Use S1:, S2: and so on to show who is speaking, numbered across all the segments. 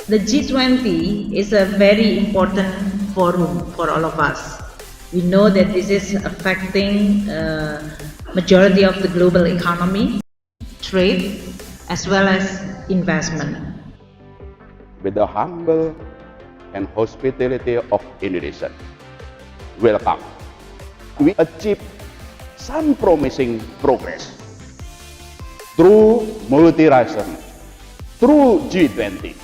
S1: The G20 is a very important forum for all of us. We know that this is affecting majority of the global economy, trade, as well as investment.
S2: With the humble and hospitality of Indonesia, welcome. We achieved some promising progress through multilateral, through G20.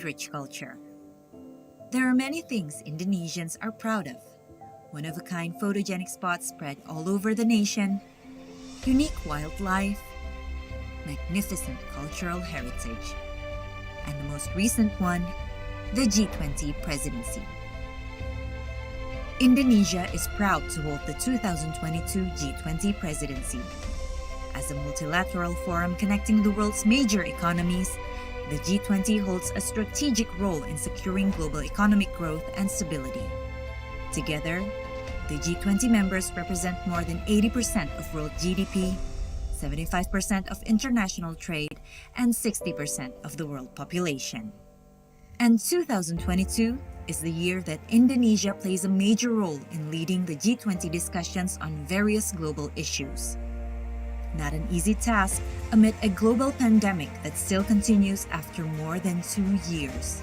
S3: Rich culture. There are many things Indonesians are proud of. One-of-a-kind photogenic spots spread all over the nation, unique wildlife, magnificent cultural heritage, and the most recent one, the G20 Presidency. Indonesia is proud to hold the 2022 G20 Presidency. As a multilateral forum connecting the world's major economies, the G20 holds a strategic role in securing global economic growth and stability. Together, the G20 members represent more than 80% of world GDP, 75% of international trade, and 60% of the world population. And 2022 is the year that Indonesia plays a major role in leading the G20 discussions on various global issues. Not an easy task amid a global pandemic that still continues after more than 2 years.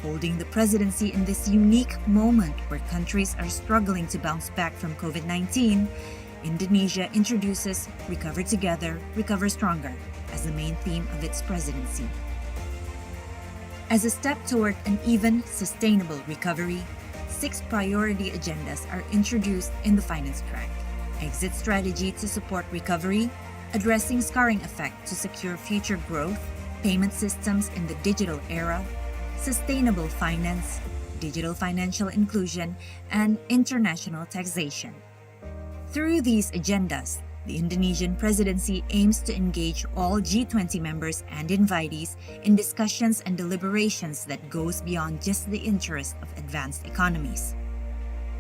S3: Holding the presidency in this unique moment where countries are struggling to bounce back from COVID-19, Indonesia introduces Recover Together, Recover Stronger as the main theme of its presidency. As a step toward an even, sustainable recovery, 6 priority agendas are introduced in the finance track. Exit strategy to support recovery, addressing scarring effect to secure future growth, payment systems in the digital era, sustainable finance, digital financial inclusion, and international taxation. Through these agendas, the Indonesian presidency aims to engage all G20 members and invitees in discussions and deliberations that goes beyond just the interest of advanced economies.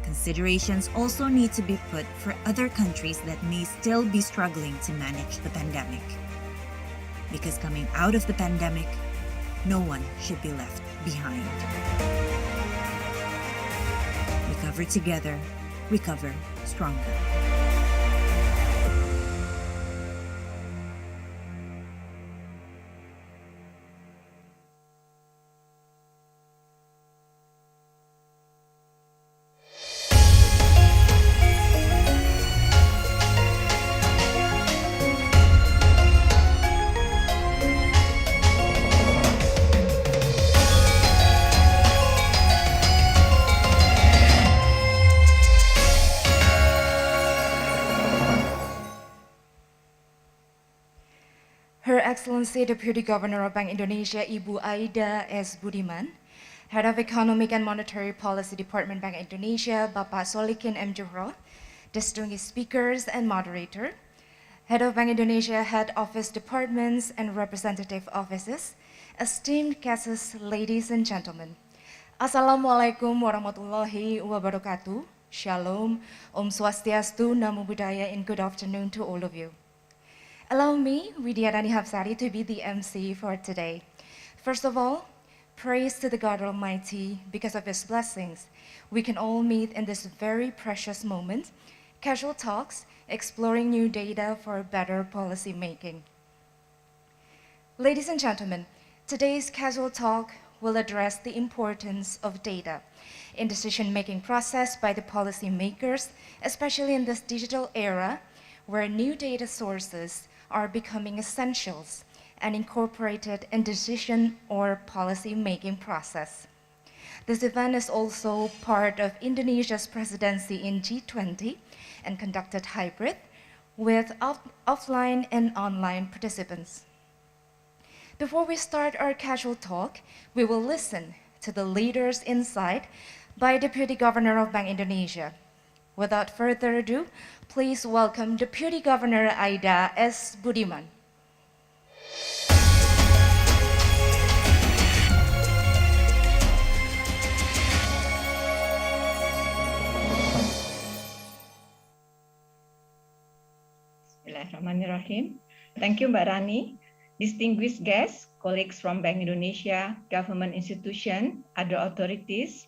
S3: Considerations also need to be put for other countries that may still be struggling to manage the pandemic. Because coming out of the pandemic, no one should be left behind. Recover together, recover stronger.
S4: Her Excellency Deputy Governor of Bank Indonesia, Ibu Aida S. Budiman, Head of Economic and Monetary Policy Department Bank Indonesia, Bapak Solikin M. Johro, distinguished speakers and moderator, Head of Bank Indonesia Head Office Departments and Representative Offices, esteemed guests, ladies and gentlemen. Assalamualaikum warahmatullahi wabarakatuh. Shalom, Om Swastiastu, Namo Buddhaya, and good afternoon to all of you. Allow me, Widyadani Hapsari, to be the MC for today. First of all, praise to the God Almighty. Because of His blessings, we can all meet in this very precious moment, casual talks, exploring new data for better policy making. Ladies and gentlemen, today's casual talk will address the importance of data in decision-making process by the policymakers, especially in this digital era where new data sources are becoming essentials and incorporated in decision or policy-making process. This event is also part of Indonesia's presidency in G20 and conducted hybrid, with offline and online participants. Before we start our casual talk, we will listen to the leader's insight by Deputy Governor of Bank Indonesia. Without further ado, please welcome Deputy Governor Aida S. Budiman.
S5: Bismillahirrahmanirrahim. Thank you, Mbak Rani. Distinguished guests, colleagues from Bank Indonesia, government institutions, other authorities,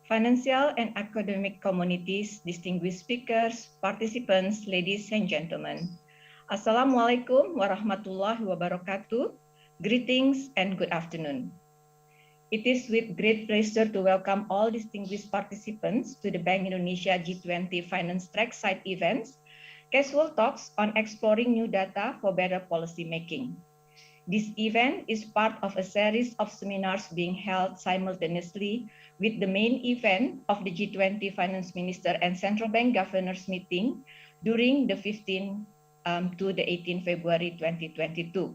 S5: financial and academic communities, distinguished speakers, participants, ladies and gentlemen. Assalamualaikum warahmatullahi wabarakatuh. Greetings and good afternoon. It is with great pleasure to welcome all distinguished participants to the Bank Indonesia G20 Finance Trackside events, casual talks on exploring new data for better policy making. This event is part of a series of seminars being held simultaneously with the main event of the G20 Finance Minister and Central Bank Governors meeting during the 15th to the 18th February 2022.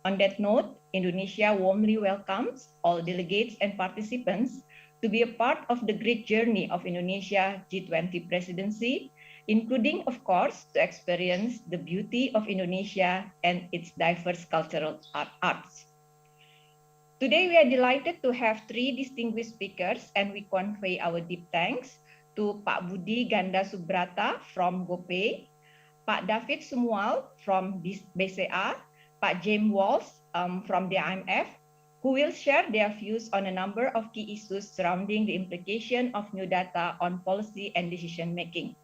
S5: On that note, Indonesia warmly welcomes all delegates and participants to be a part of the great journey of Indonesia G20 Presidency, including, of course, to experience the beauty of Indonesia and its diverse cultural arts. Today, we are delighted to have three distinguished speakers, and we convey our deep thanks to Pak Budi Ganda Subrata from GoPay, Pak David Sumual from BCA, Pak James Walsh from the IMF, who will share their views on a number of key issues surrounding the implication of new data on policy and decision-making.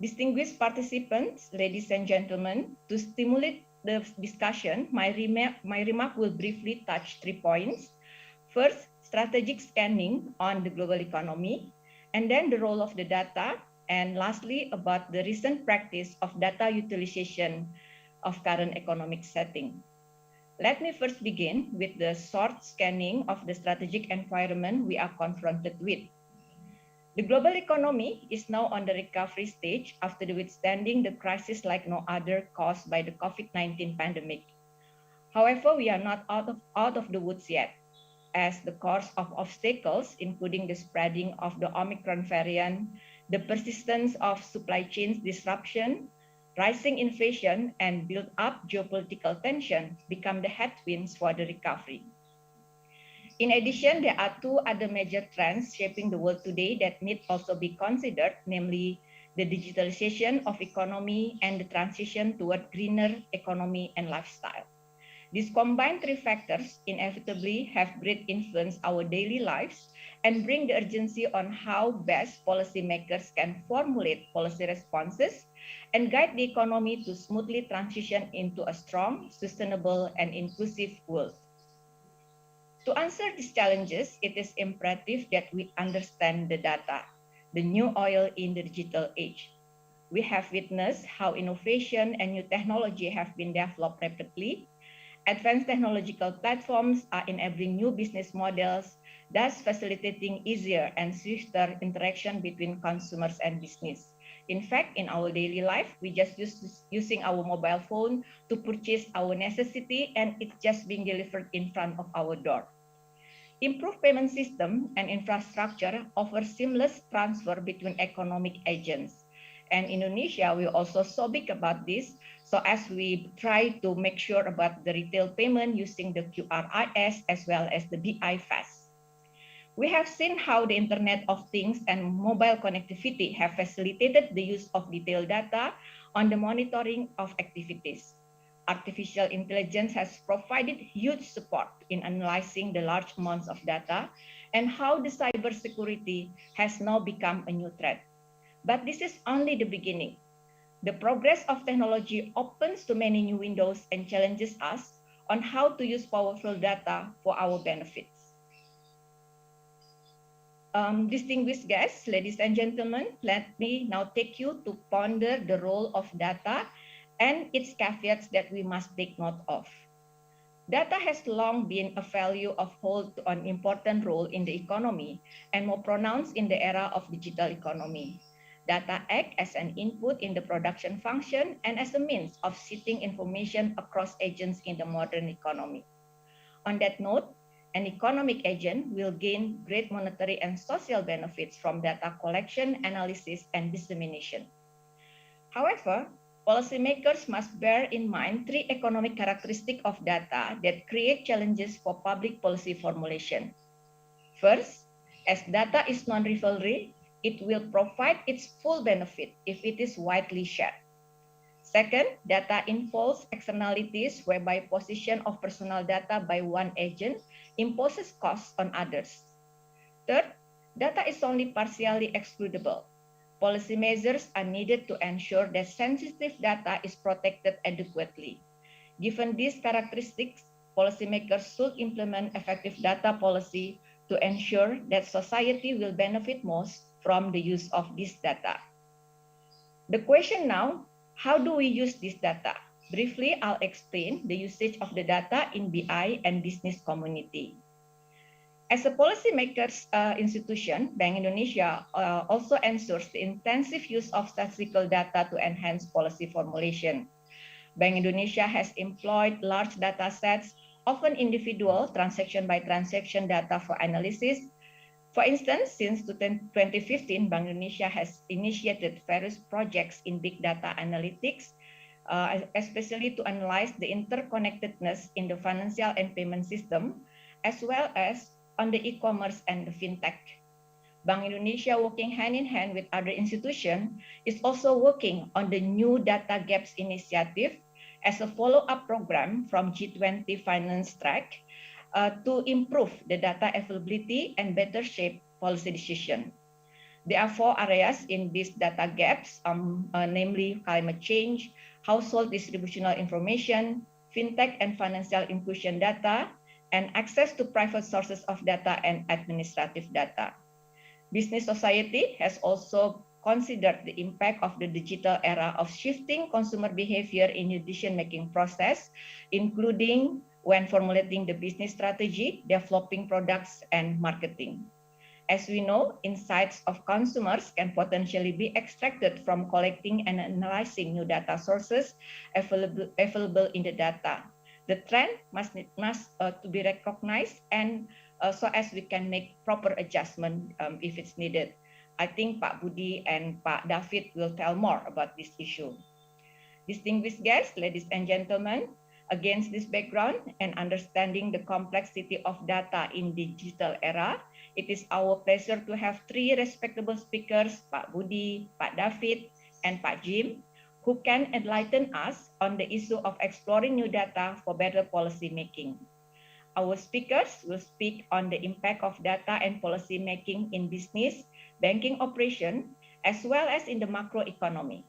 S5: Distinguished participants, ladies and gentlemen, to stimulate the discussion, my remark will briefly touch 3 points. First, strategic scanning on the global economy, and then the role of the data, and lastly, about the recent practice of data utilization of current economic setting. Let me first begin with the short scanning of the strategic environment we are confronted with. The global economy is now on the recovery stage after withstanding the crisis like no other caused by the COVID-19 pandemic. However, we are not out of the woods yet, as the course of obstacles, including the spreading of the Omicron variant, the persistence of supply chain disruption, rising inflation, and built-up geopolitical tension become the headwinds for the recovery. In addition, there are two other major trends shaping the world today that need also be considered, namely the digitalization of economy and the transition toward greener economy and lifestyle. These combined three factors inevitably have great influence our daily lives and bring the urgency on how best policymakers can formulate policy responses and guide the economy to smoothly transition into a strong, sustainable, and inclusive world. To answer these challenges, it is imperative that we understand the data, the new oil in the digital age. We have witnessed how innovation and new technology have been developed rapidly. Advanced technological platforms are enabling new business models, thus facilitating easier and swifter interaction between consumers and business. In fact, in our daily life, we just using our mobile phone to purchase our necessity, and it's just being delivered in front of our door. Improved payment system and infrastructure offer seamless transfer between economic agents. And Indonesia will also so big about this, so as we try to make sure about the retail payment using the QRIS as well as the BI-FAST. We have seen how the Internet of Things and mobile connectivity have facilitated the use of detailed data on the monitoring of activities. Artificial intelligence has provided huge support in analyzing the large amounts of data and how the cybersecurity has now become a new threat. But this is only the beginning. The progress of technology opens to many new windows and challenges us on how to use powerful data for our benefits. Distinguished guests, ladies and gentlemen, let me now take you to ponder the role of data and its caveats that we must take note of. Data has long been a value of hold to an important role in the economy and more pronounced in the era of digital economy. Data act as an input in the production function and as a means of seeking information across agents in the modern economy. On that note, an economic agent will gain great monetary and social benefits from data collection, analysis, and dissemination. However, policymakers must bear in mind three economic characteristics of data that create challenges for public policy formulation. First, as data is non-rivalry, it will provide its full benefit if it is widely shared. Second, data involves externalities whereby possession of personal data by one agent imposes costs on others. Third, data is only partially excludable. Policy measures are needed to ensure that sensitive data is protected adequately. Given these characteristics, policymakers should implement effective data policy to ensure that society will benefit most from the use of this data. The question now, how do we use this data? Briefly, I'll explain the usage of the data in BI and business community. As a policymakers institution, Bank Indonesia also ensures the intensive use of statistical data to enhance policy formulation. Bank Indonesia has employed large data sets, often individual transaction by transaction data for analysis. For instance, since 2015, Bank Indonesia has initiated various projects in big data analytics, especially to analyze the interconnectedness in the financial and payment system, as well as on the e-commerce and the fintech. Bank Indonesia, working hand in hand with other institutions, is also working on the new data gaps initiative as a follow-up program from G20 finance track to improve the data availability and better shape policy decision. There are four areas in these data gaps, namely climate change, household distributional information, fintech and financial inclusion data, and access to private sources of data and administrative data. Business society has also considered the impact of the digital era of shifting consumer behavior in the decision-making process, including when formulating the business strategy, developing products, and marketing. As we know, insights of consumers can potentially be extracted from collecting and analyzing new data sources available in the data. The trend must to be recognized and so as we can make proper adjustment if it's needed. I think Pak Budi and Pak David will tell more about this issue. Distinguished guests, ladies and gentlemen, against this background and understanding the complexity of data in the digital era, it is our pleasure to have three respectable speakers, Pak Budi, Pak David, and Pak Jim, who can enlighten us on the issue of exploring new data for better policy making. Our speakers will speak on the impact of data and policy making in business, banking operation, as well as in the macroeconomy.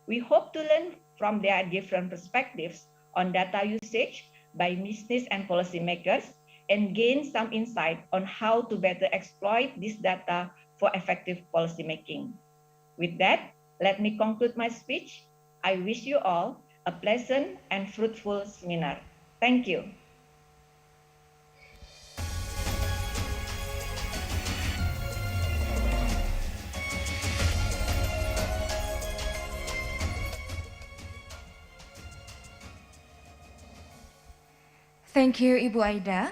S5: We hope to learn from their different perspectives on data usage by business and policymakers and gain some insight on how to better exploit this data for effective policymaking. With that, let me conclude my speech. I wish you all a pleasant and fruitful seminar. Thank you.
S4: Thank you, Ibu Aida.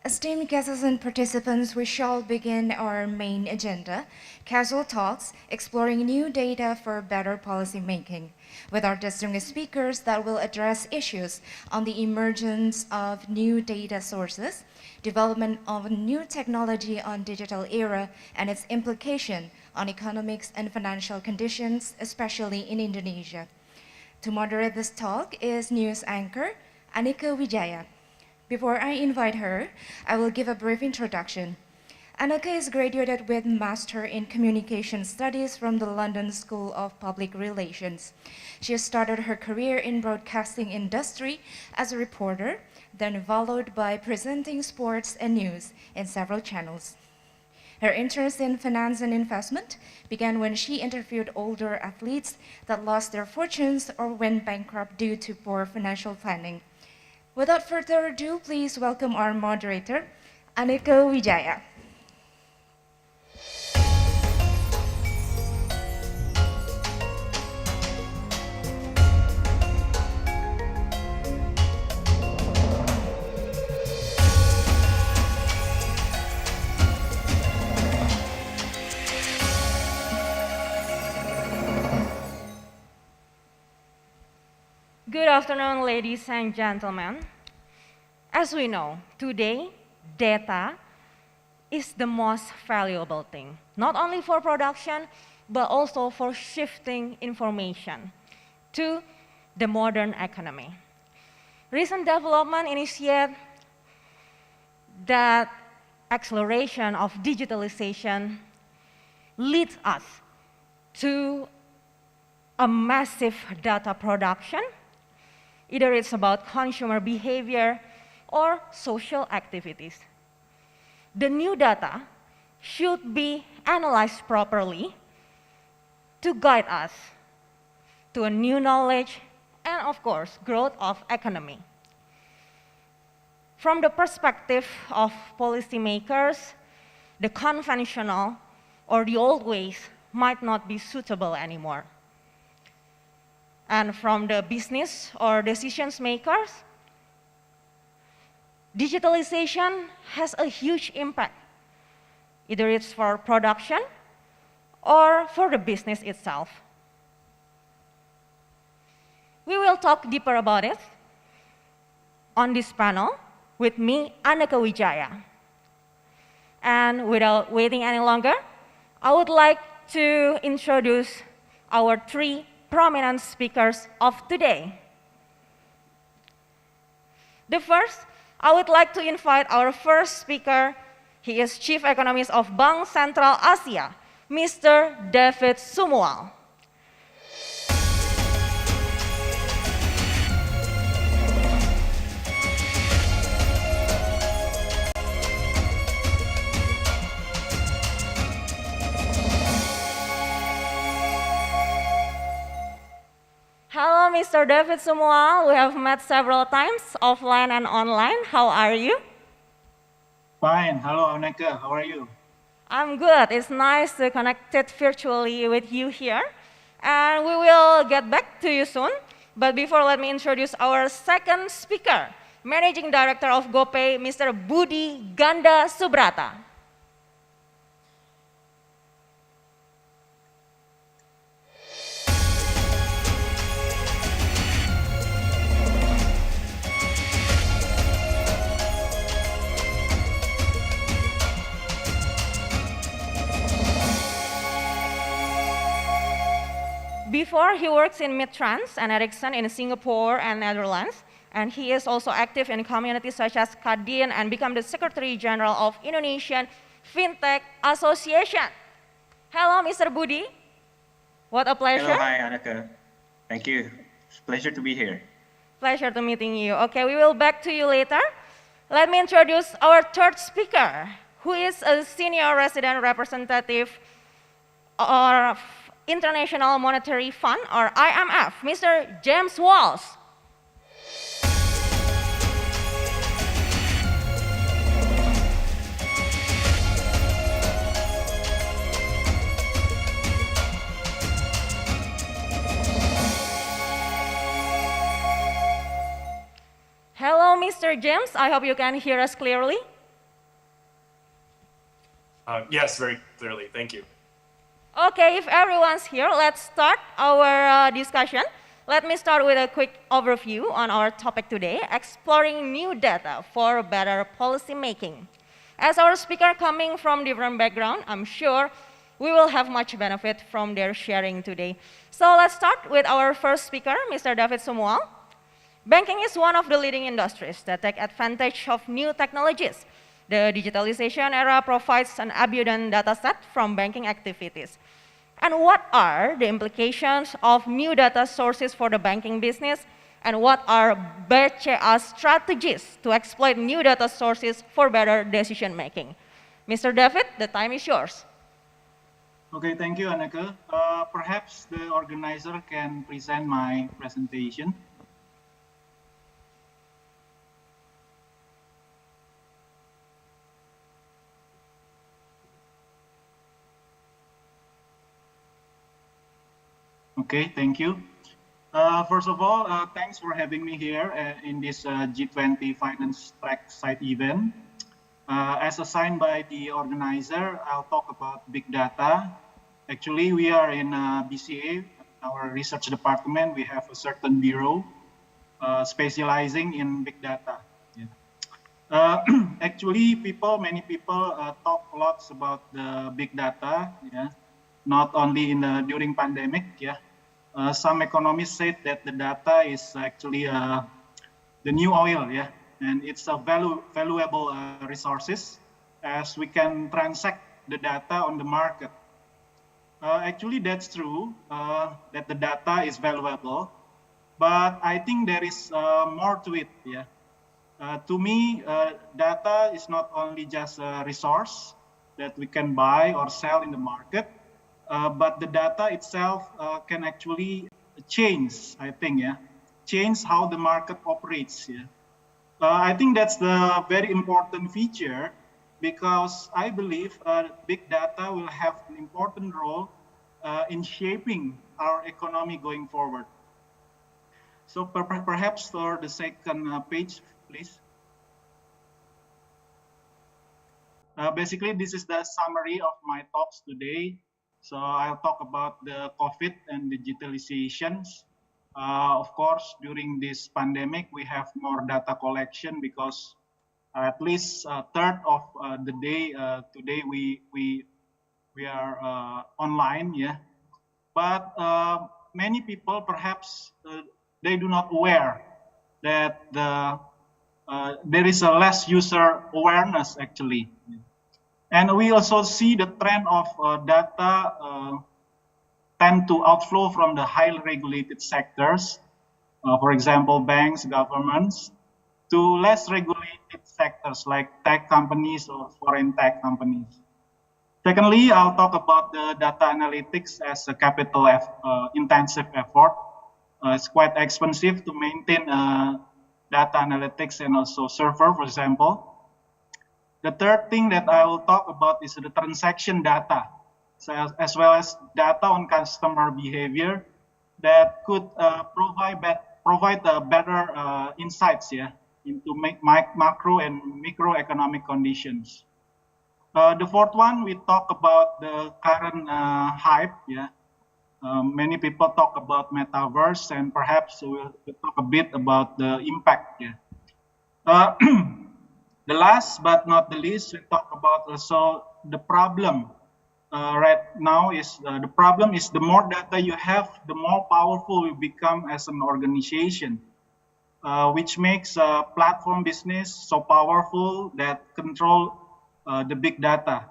S4: Esteemed guests and participants, we shall begin our main agenda, Casual Talks, exploring new data for better policy making, with our distinguished speakers that will address issues on the emergence of new data sources, development of new technology on digital era, and its implication on economics and financial conditions, especially in Indonesia. To moderate this talk is news anchor Anika Wijaya. Before I invite her, I will give a brief introduction. Anika is graduated with Master in Communication Studies from the London School of Public Relations. She started her career in broadcasting industry as a reporter, then followed by presenting sports and news in several channels. Her interest in finance and investment began when she interviewed older athletes that lost their fortunes or went bankrupt due to poor financial planning. Without further ado, please welcome our moderator, Anika Wijaya.
S6: afternoon, ladies and gentlemen. As we know, today, data is the most valuable thing, not only for production, but also for shifting information to the modern economy. Recent development initiate that acceleration of digitalization leads us to a massive data production. Either it's about consumer behavior or social activities. The new data should be analyzed properly to guide us to a new knowledge and, of course, growth of economy. From the perspective of policymakers, the conventional or the old ways might not be suitable anymore. And from the business or decisions makers, digitalization has a huge impact. Either it's for production or for the business itself. We will talk deeper about it on this panel with me, Anneke Wijaya. And without waiting any longer, I would like to introduce our three prominent speakers of today. The first, I would like to invite our first speaker. He is Chief Economist of Bank Sentral Asia, Mr. David Sumual. Hello, Mr. David Sumual. We have met several times, offline and online. How are you?
S7: Fine. Hello, Anneke. How are you?
S6: I'm good. It's nice to connect virtually with you here. And we will get back to you soon. But before, let me introduce our second speaker, Managing Director of GoPay, Mr. Budi Ganda Subrata. Before, he works in Midtrans and Ericsson in Singapore and Netherlands, and he is also active in communities such as Kadin and become the Secretary General of Indonesian FinTech Association. Hello, Mr. Budi. What a pleasure.
S7: Hello, hi, Anneke. Thank you. It's a pleasure to be here.
S6: Pleasure to meeting you. Okay, we will back to you later. Let me introduce our third speaker, who is a senior resident representative or International Monetary Fund, or IMF, Mr. James Walsh. Hello, Mr. James. I hope you can hear us clearly.
S8: Yes, very clearly. Thank you.
S6: Okay, if everyone's here, let's start our discussion. Let me start with a quick overview on our topic today, exploring new data for better policy making. As our speaker coming from different background, I'm sure we will have much benefit from their sharing today. So let's start with our first speaker, Mr. David Sumual. Banking is one of the leading industries that take advantage of new technologies. The digitalization era provides an abundant data set from banking activities. And what are the implications of new data sources for the banking business? And what are BCA's strategies to exploit new data sources for better decision making? Mr. David, the time is yours.
S7: Okay, thank you, Anneke. Perhaps the organizer can present my presentation. Okay, thank you. First of all, thanks for having me here in this G20 Finance Track Site event. As assigned by the organizer, I'll talk about big data. Actually, we are in BCA, our research department. We have a certain bureau specializing in big data. Yeah. Actually, many people talk a lot about the big data. Yeah, not only during pandemic. Yeah, some economists said that the data is actually the new oil. Yeah, and it's a valuable resources as we can transact the data on the market. Actually, that's true that the data is valuable, but I think there is more to it. Yeah. To me, data is not only just a resource that we can buy or sell in the market, but the data itself can actually change, I think, change how the market operates. Yeah. I think that's the very important feature because I believe big data will have an important role in shaping our economy going forward. So perhaps for the second page, please. Basically, this is the summary of my talks today. So I'll talk about the COVID and digitalizations. Of course, during this pandemic, we have more data collection because at least a third of the day today we are online. Yeah, but many people perhaps they do not aware that there is a less user awareness actually. And we also see the trend of data tend to outflow from the highly regulated sectors, for example, banks, governments, to less regulated sectors like tech companies or foreign tech companies. Secondly, I'll talk about the data analytics as a capital intensive effort. It's quite expensive to maintain data analytics and also server, for example. The third thing that I will talk about is the transaction data, so as well as data on customer behavior that could provide better insights into macro and microeconomic conditions. The fourth one, we talk about the current hype. Many people talk about metaverse, and perhaps we'll talk a bit about the impact. The last but not the least, we talk about also the problem. Right now is the problem is the more data you have, the more powerful you become as an organization, which makes platform business so powerful that control the big data.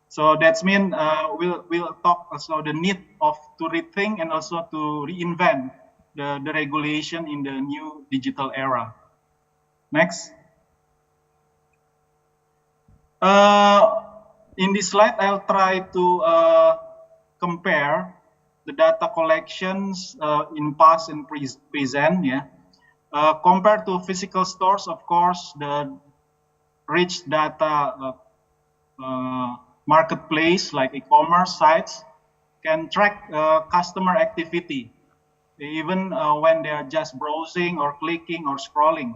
S7: So that's mean we'll talk also the need to rethink and also to reinvent the regulation in the new digital era. Next. In this slide, I'll try to compare the data collections in past and present. Compared to physical stores, of course, the rich data marketplace like e-commerce sites can track customer activity, even when they are just browsing or clicking or scrolling.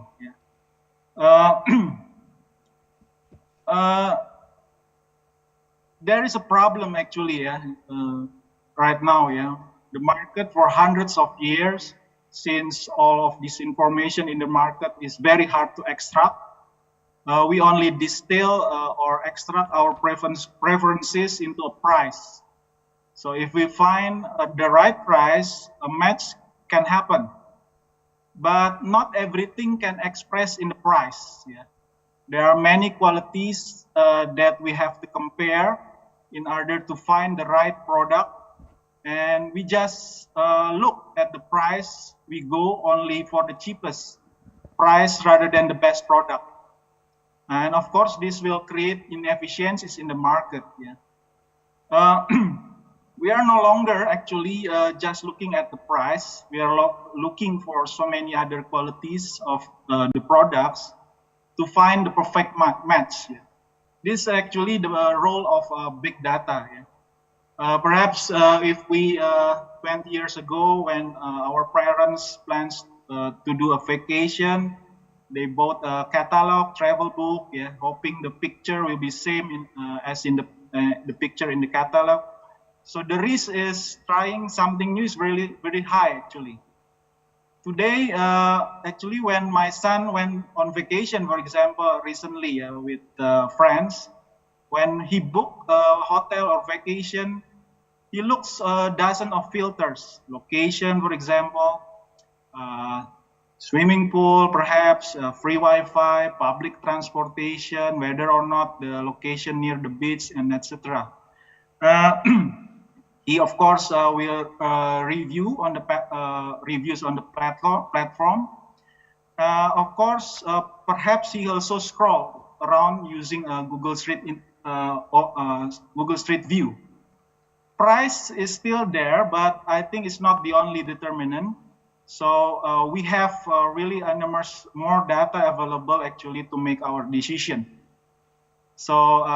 S7: There is a problem actually right now. The market for hundreds of years, since all of this information in the market is very hard to extract, we only distill or extract our preferences into a price. So if we find the right price, a match can happen, but not everything can express in the price. There are many qualities that we have to compare in order to find the right product, and we just look at the price. We go only for the cheapest price rather than the best product, and of course this will create inefficiencies in the market. We are no longer actually just looking at the price. We are looking for so many other qualities of the products to find the perfect match. This is actually the role of big data. Perhaps if we 20 years ago, when our parents plans to do a vacation, they bought a catalog, travel book, hoping the picture will be same as in the picture in the catalog. So the risk is trying something new is really very high actually. today, actually, when my son went on vacation, for example, recently with friends, when he booked a hotel or vacation, he looks a dozen of filters. Location, for example, swimming pool, perhaps free Wi-Fi, public transportation, whether or not the location near the beach, and etc. He, of course, will review on the reviews on the platform. Of course, perhaps he also scroll around using Google Street View. Price is still there, but I think it's not the only determinant. So we have really enormous more data available actually to make our decision. So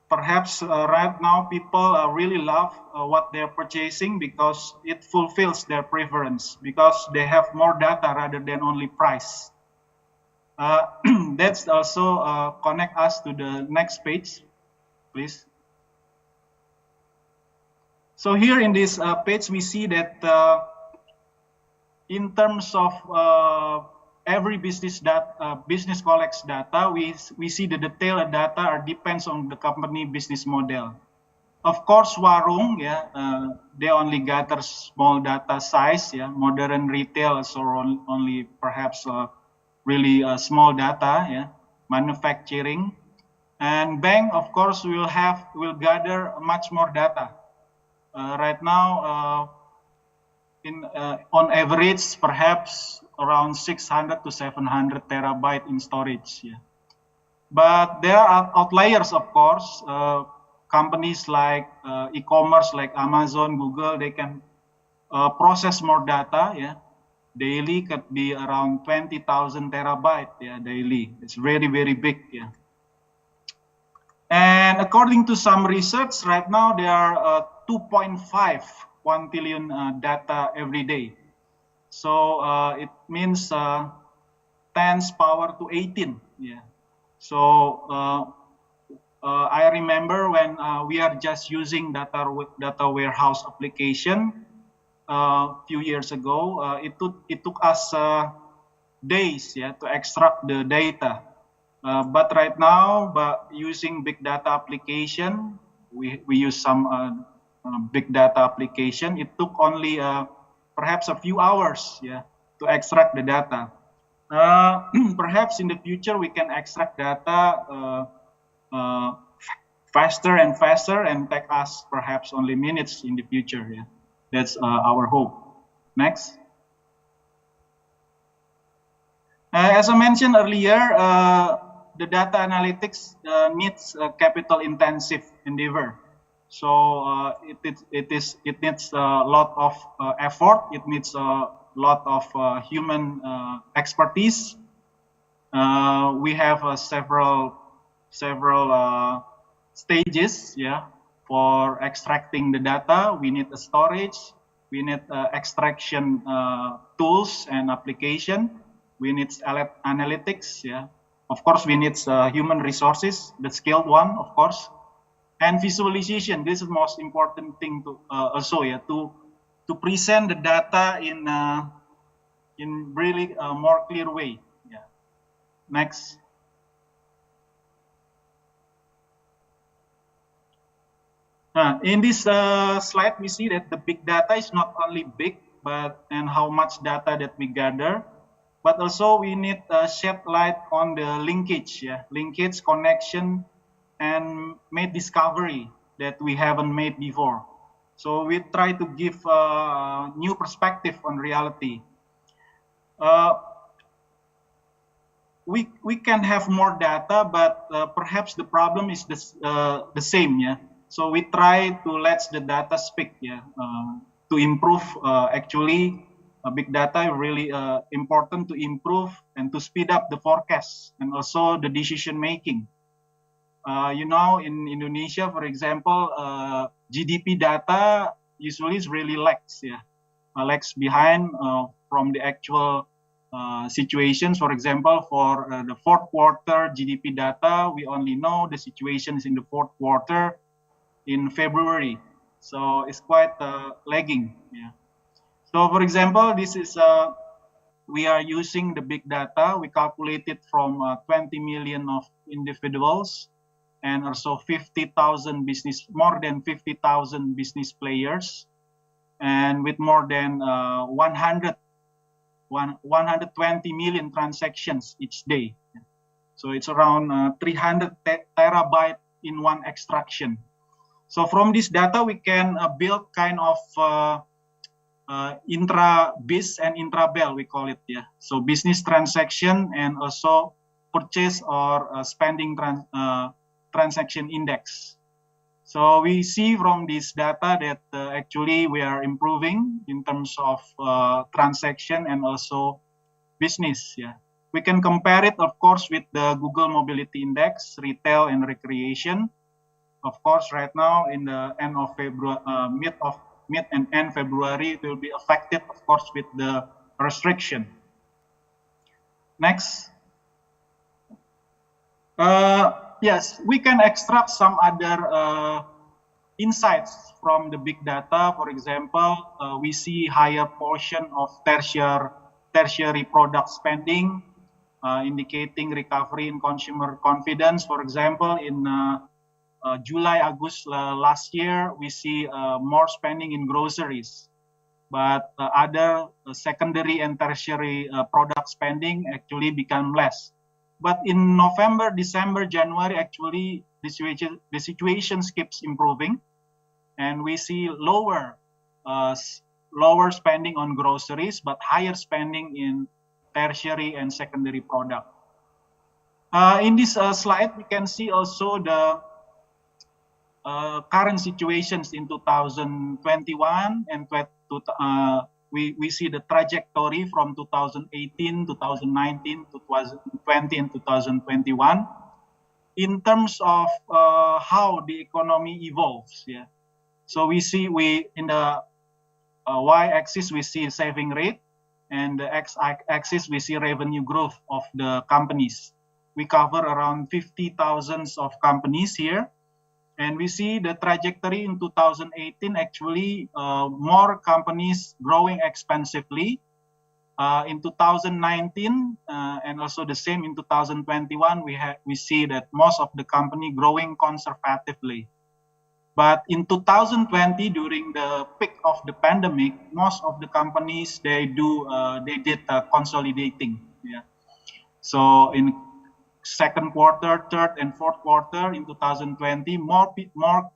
S7: perhaps right now people really love what they're purchasing because it fulfills their preference, because they have more data rather than only price. That's also connect us to the next page, please. So here in this page, we see that in terms of every business collects data, we see the detailed data depends on the company business model. Of course, warung, they only gather small data size. Modern retail so only perhaps really small data. Manufacturing, and bank, of course, will gather much more data. Right now, on average, perhaps around 600 to 700 terabyte in storage. But there are outliers, of course. Companies like e-commerce, like Amazon, Google, they can process more data. Daily could be around 20,000 terabyte. Daily. It's very, very big. And according to some research, right now there are 2.5 quintillion data every day. So it means 10's power to 18. So I remember when we are just using data warehouse application a few years ago, it took us days to extract the data. But right now, using big data application, we use some big data application. It took only perhaps a few hours to extract the data. Perhaps in the future we can extract data faster and faster and take us perhaps only minutes in the future. That's our hope. Next. As I mentioned earlier, the data analytics needs a capital intensive endeavor. So it needs a lot of effort. It needs a lot of human expertise. We have several stages for extracting the data. We need a storage. We need extraction tools and application. We need analytics. Of course, we need human resources, the skilled one, of course. And visualization, this is the most important thing to also to present the data in really a more clear way. Next. In this slide, we see that the big data is not only big, and how much data that we gather, but also we need shed light on the linkage, linkage, connection, and made discovery that we haven't made before. So we try to give a new perspective on reality. We can have more data, but perhaps the problem is the same. So we try to let the data speak. To improve actually. Big data is really important to improve and to speed up the forecast and also the decision making. In Indonesia, for example, GDP data usually is really lags, lags behind from the actual situations. For example, for the fourth quarter GDP data, we only know the situations in the fourth quarter in February, so it's quite lagging. So, for example, this is we are using the big data. We calculated from 20 million of individuals and also 50,000 business, more than 50,000 business players, and with more than 120 million transactions each day. So it's around 300 terabyte in one extraction. So from this data, we can build kind of intra-biz and intra-bell, we call it, yeah. So business transaction and also purchase or spending transaction index. So we see from this data that actually we are improving in terms of transaction and also business, yeah. We can compare it, of course, with the Google Mobility Index, retail and recreation. Of course, right now in the end of February, mid and end February, it will be affected, of course, with the restriction. Next. Yes, we can extract some other insights from the big data. For example, we see higher portion of tertiary product spending, indicating recovery in consumer confidence. For example, in July, August last year, we see more spending in groceries, but other secondary and tertiary product spending actually become less. But in November, December, January, actually the situation keeps improving, and we see lower spending on groceries, but higher spending in tertiary and secondary product. In this slide, we can see also the current situations in 2021 and we see the trajectory from 2018, 2019, 2020, and 2021 in terms of how the economy evolves. Yeah. So we see in the y-axis we see saving rate, and the x-axis we see revenue growth of the companies. We cover around 50,000 of companies here. And we see the trajectory in 2018, actually more companies growing expansively. In 2019, and also the same in 2021, we see that most of the company growing conservatively. But in 2020, during the peak of the pandemic, most of the companies, they did consolidating. Yeah. So in second quarter, third and fourth quarter in 2020, more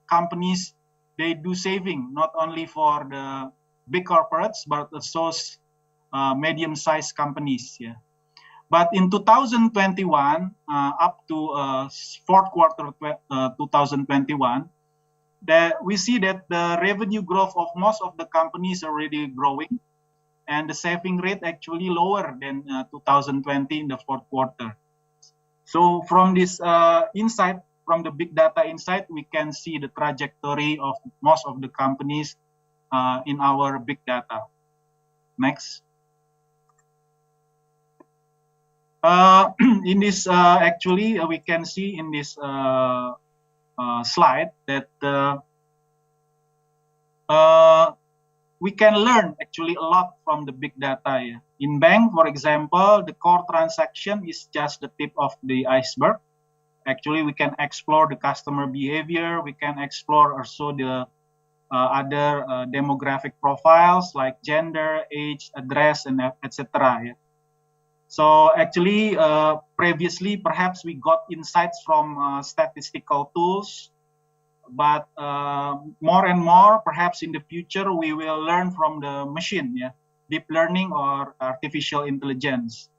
S7: companies, they do saving, not only for the big corporates, but also medium-sized companies. Yeah. But in 2021, up to fourth quarter 2021, we see that the revenue growth of most of the companies already growing, and the saving rate actually lower than 2020 in the fourth quarter. So from this insight, from the big data insight, we can see the trajectory of most of the companies in our big data. Next. In this, actually, we can see in this slide that we can learn actually a lot from the big data. Yeah. In bank, for example, the core transaction is just the tip of the iceberg. Actually, we can explore the customer behavior. We can explore also the other demographic profiles like gender, age, address, and etc. Yeah. So actually, previously, perhaps we got insights from statistical tools, but more and more, perhaps in the future, we will learn from the machine, yeah, deep learning or artificial intelligence.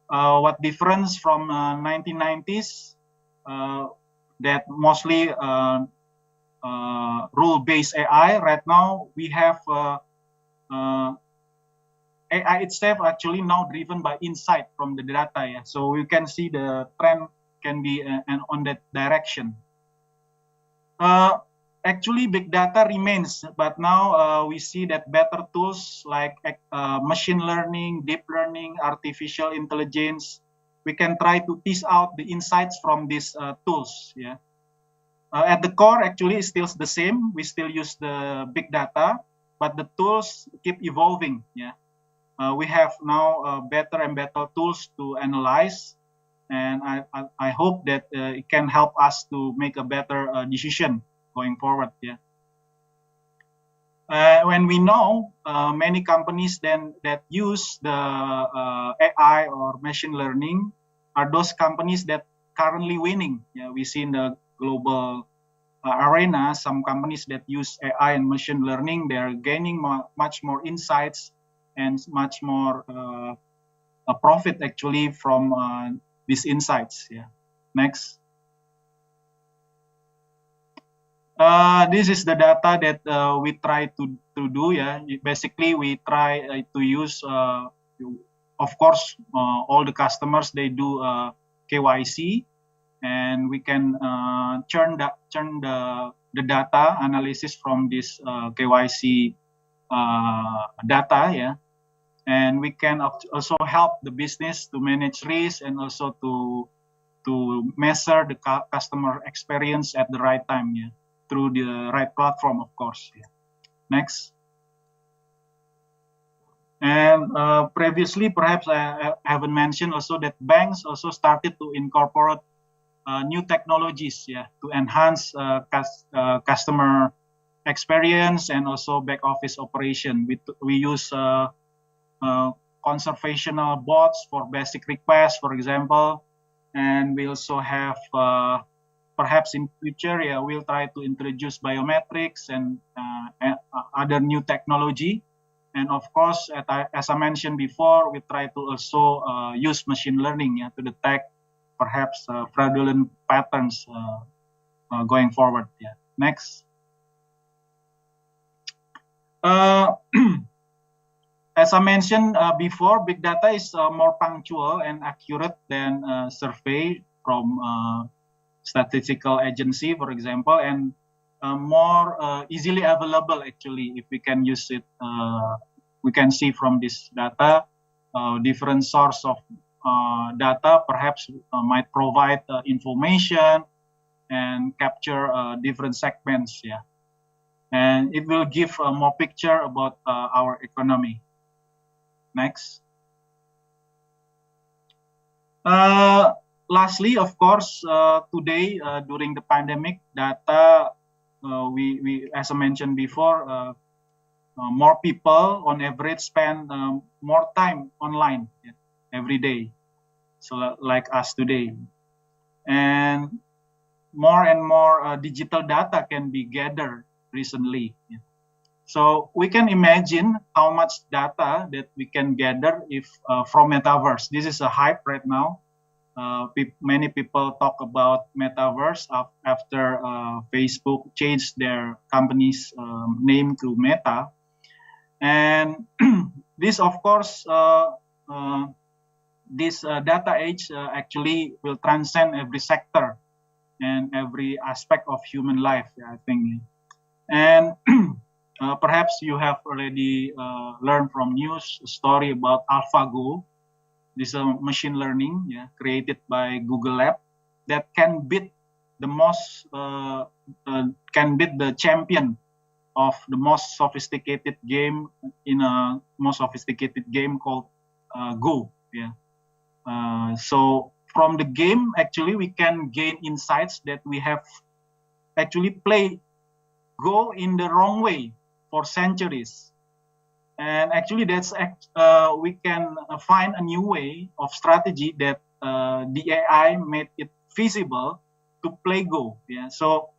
S7: What difference from 1990s, that mostly rule-based AI, right now we have AI itself actually now driven by insight from the data. Yeah? So you can see the trend can be on that direction. Actually, big data remains, but now we see that better tools like machine learning, deep learning, artificial intelligence, we can try to tease out the insights from these tools. Yeah. At the core, actually, it's still the same. We still use the big data, but the tools keep evolving. Yeah. we have now better and better tools to analyze, and I hope that it can help us to make a better decision going forward. Yeah. When we know many companies then that use the AI or machine learning are those companies that currently winning. Yeah, we see in the global arena some companies that use AI and machine learning, they are gaining much more insights and much more profit actually from these insights. Yeah. Next. This is the data that we try to do. Yeah, basically we try to use, of course, all the customers they do KYC, and we can churn the data analysis from this KYC data. Yeah, and we can also help the business to manage risk and also to measure the customer experience at the right time. Yeah. Through the right platform, of course. Yeah. Next. And previously, perhaps I haven't mentioned also that banks also started to incorporate new technologies, yeah, to enhance customer experience and also back office operation. We use conversational bots for basic requests, for example, and we also have perhaps in future, yeah, we'll try to introduce biometrics and other new technology. And of course, as I mentioned before, we try to also use machine learning, yeah, to detect perhaps fraudulent patterns going forward. Yeah. Next. As I mentioned before, big data is more punctual and accurate than survey from statistical agency, for example, and more easily available actually. If we can use it, we can see from this data different source of data perhaps might provide information and capture different segments. Yeah, and it will give more picture about our economy. Next. Lastly, of course, today during the pandemic, data we as I mentioned before, more people on average spend more time online, yeah, every day. So like us today, and more digital data can be gathered recently. Yeah. So we can imagine how much data that we can gather if from metaverse. This is a hype right now. Many people talk about metaverse after Facebook changed their company's name to Meta. And this, of course, this data age actually will transcend every sector and every aspect of human life, I think. And perhaps you have already learned from news a story about AlphaGo. This is machine learning, yeah, created by Google Lab that can beat the champion of the most sophisticated game in a most sophisticated game called Go. Yeah. So from the game, actually, we can gain insights that we have actually played Go in the wrong way for centuries. And actually, that's we can find a new way of strategy that the AI made it feasible to play Go. Yeah. So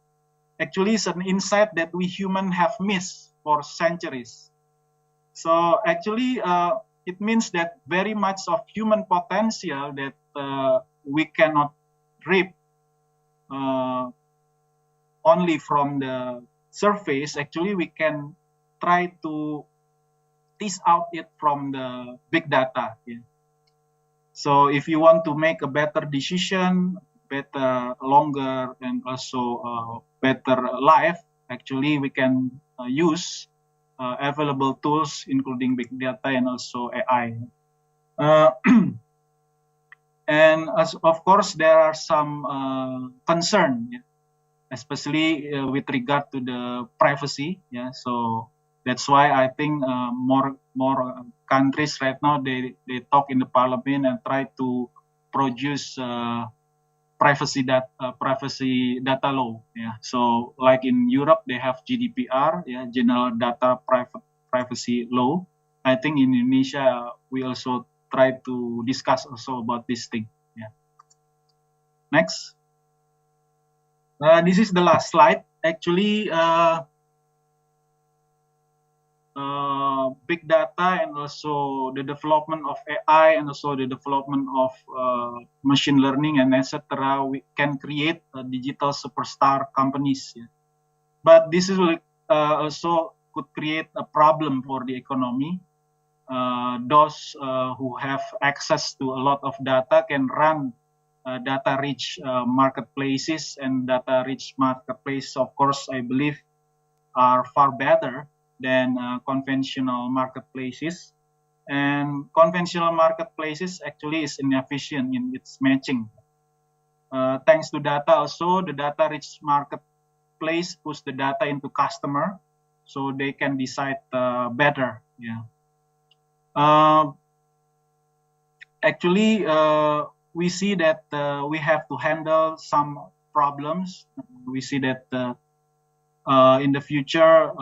S7: actually, it's an insight that we humans have missed for centuries. So actually, it means that very much of human potential that we cannot reap only from the surface. Actually, we can try to tease out it from the big data. Yeah. So if you want to make a better decision, better, longer, and also better life, actually we can use available tools, including big data and also AI. And of course, there are some concern, yeah, especially with regard to the privacy. Yeah, so That's why I think more countries right now they talk in the parliament and try to produce privacy data law. Yeah. So like in Europe they have GDPR, yeah, General Data Privacy Law. I think in Indonesia we also try to discuss also about this thing. Yeah. Next. This is the last slide. Actually, big data and also the development of AI and also the development of machine learning and etc. We can create digital superstar companies. Yeah. But this is also could create a problem for the economy. Those who have access to a lot of data can run data-rich marketplaces, and data-rich marketplaces, of course, I believe, are far better than conventional marketplaces. And conventional marketplaces actually is inefficient in its matching. Thanks to data also, the data-rich marketplace puts the data into customer, so they can decide better. Yeah. Actually, we see that we have to handle some problems. We see that in the future,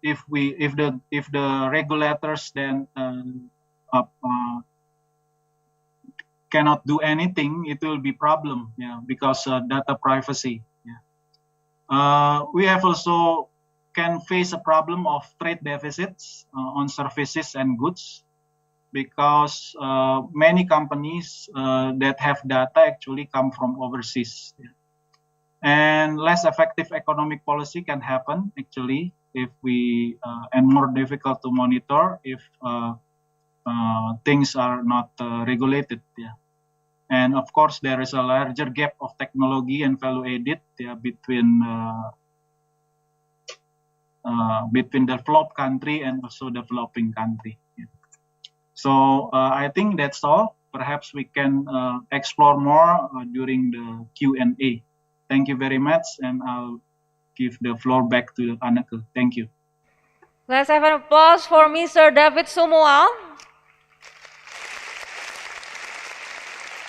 S7: if the regulators then cannot do anything, it will be problem. Yeah, because data privacy. Yeah. We have also can face a problem of trade deficits on services and goods, because many companies that have data actually come from overseas. Yeah. And less effective economic policy can happen actually if we and more difficult to monitor if things are not regulated. Yeah. And of course, there is a larger gap of technology and value added, yeah, between developed country and also developing country. Yeah. So I think that's all. Perhaps we can explore more during the Q&A. Thank you very much, and I'll give the floor back to Anneke. Thank you.
S6: Let's have an applause for Mr. David Sumual.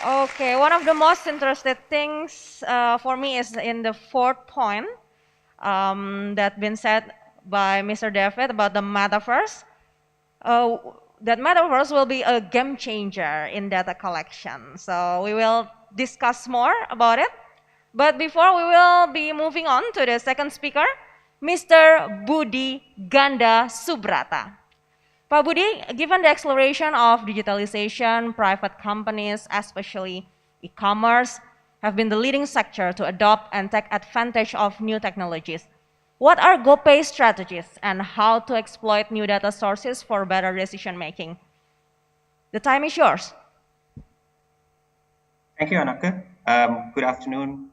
S6: Okay, one of the most interesting things for me is in the fourth point that been said by Mr. David about the metaverse. That metaverse will be a game changer in data collection. So we will discuss more about it. But before we will be moving on to the second speaker, Mr. Budi Ganda Subrata. Pak Budi, given the acceleration of digitalization, private companies, especially e-commerce, have been the leading sector to adopt and take advantage of new technologies. What are GoPay's strategies and how to exploit new data sources for better decision making? The time is yours.
S9: Thank you, Anneke. Good afternoon,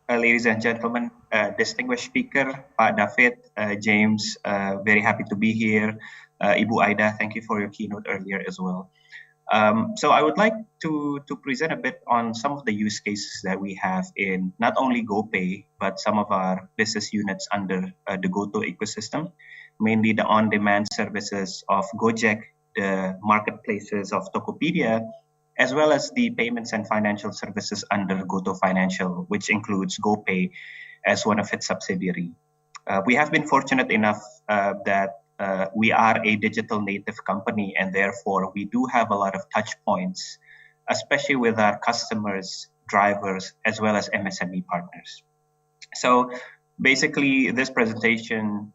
S9: ladies and gentlemen, distinguished speaker, Pak David, James, very happy to be here. Ibu Aida, thank you for your keynote earlier as well. So I would like to present a bit on some of the use cases that we have in not only GoPay, but some of our business units under the GoTo ecosystem, mainly the on-demand services of Gojek, the marketplaces of Tokopedia, as well as the payments and financial services under GoTo Financial, which includes GoPay as one of its subsidiaries. We have been fortunate enough that we are a digital native company, and therefore we do have a lot of touch points, especially with our customers, drivers, as well as MSME partners. So basically, this presentation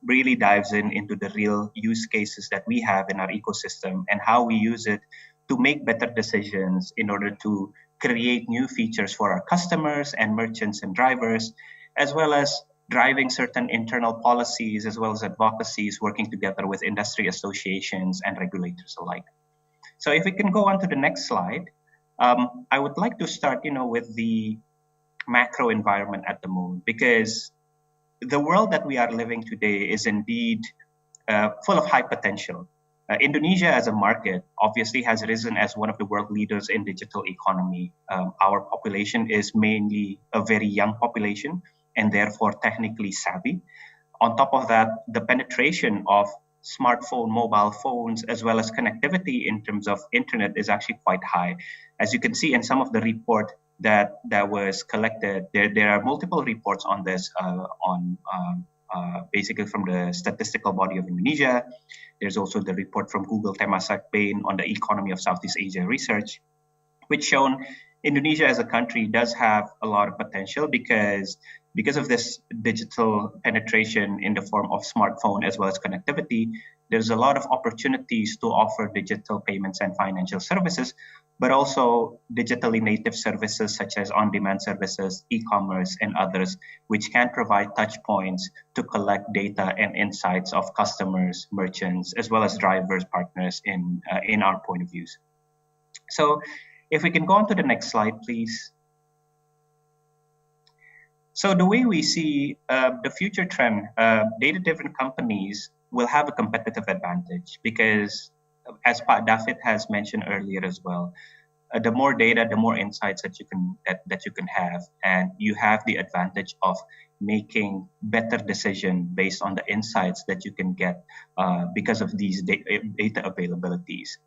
S9: really dives into the real use cases that we have in our ecosystem and how we use it to make better decisions in order to create new features for our customers and merchants and drivers, as well as driving certain internal policies as well as advocacies, working together with industry associations and regulators alike. So if we can go on to the next slide, I would like to start, with the macro environment at the moment, because the world that we are living today is indeed full of high potential. Indonesia as a market obviously has risen as one of the world leaders in digital economy. Our population is mainly a very young population and therefore technically savvy. On top of that, the penetration of smartphone, mobile phones, as well as connectivity in terms of internet is actually quite high. As you can see in some of the report that was collected, there are multiple reports on this basically from the statistical body of Indonesia. There's also the report from Google Temasek Bain on the economy of Southeast Asia research, which shown Indonesia as a country does have a lot of potential because of this digital penetration in the form of smartphone as well as connectivity. There's a lot of opportunities to offer digital payments and financial services, but also digitally native services such as on-demand services, e-commerce, and others, which can provide touch points to collect data and insights of customers, merchants, as well as drivers, partners in our point of views. So if we can go on to the next slide, please. So the way we see the future trend, data-driven companies will have a competitive advantage because, as Pak David has mentioned earlier as well, the more data, the more insights that you can have, and you have the advantage of making better decisions based on the insights that you can get because of these data availabilities.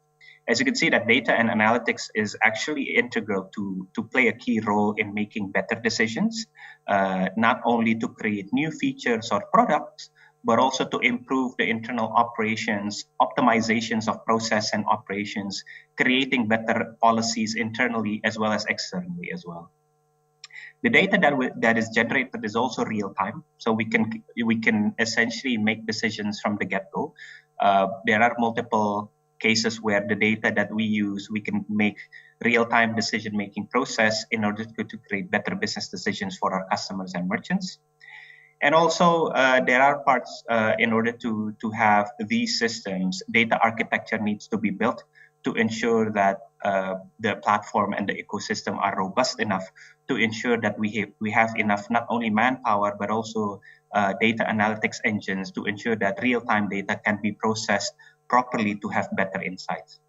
S9: As you can see, that data and analytics is actually integral to play a key role in making better decisions, not only to create new features or products, but also to improve the internal operations, optimizations of process and operations, creating better policies internally as well as externally as well. The data that is generated is also real time, so we can essentially make decisions from the get-go. There are multiple cases where the data that we use, we can make real-time decision-making process in order to create better business decisions for our customers and merchants. And also, there are parts in order to have these systems, data architecture needs to be built to ensure that the platform and the ecosystem are robust enough to ensure that we have enough not only manpower, but also data analytics engines to ensure that real-time data can be processed properly to have better insights.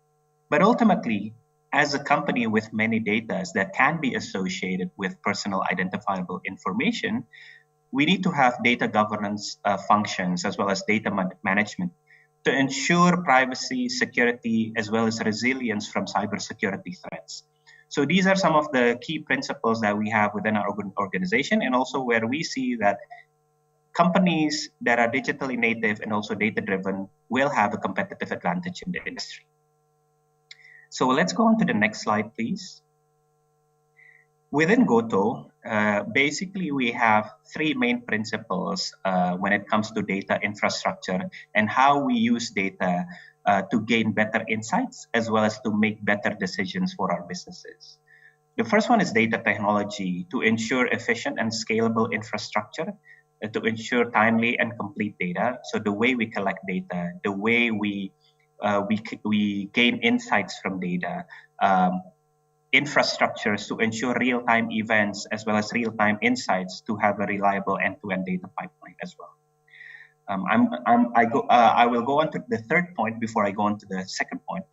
S9: But ultimately, as a company with many data that can be associated with personal identifiable information, we need to have data governance functions as well as data management to ensure privacy, security, as well as resilience from cybersecurity threats. So these are some of the key principles that we have within our organization, and also where we see that companies that are digitally native and also data-driven will have a competitive advantage in the industry. So let's go on to the next slide, please. Within Gotoh, basically we have three main principles when it comes to data infrastructure and how we use data to gain better insights as well as to make better decisions for our businesses. The first one is data technology to ensure efficient and scalable infrastructure to ensure timely and complete data. So the way we collect data, the way we gain insights from data, infrastructures to ensure real-time events as well as real-time insights to have a reliable end-to-end data pipeline as well. I will go on to the third point before I go on to the second point.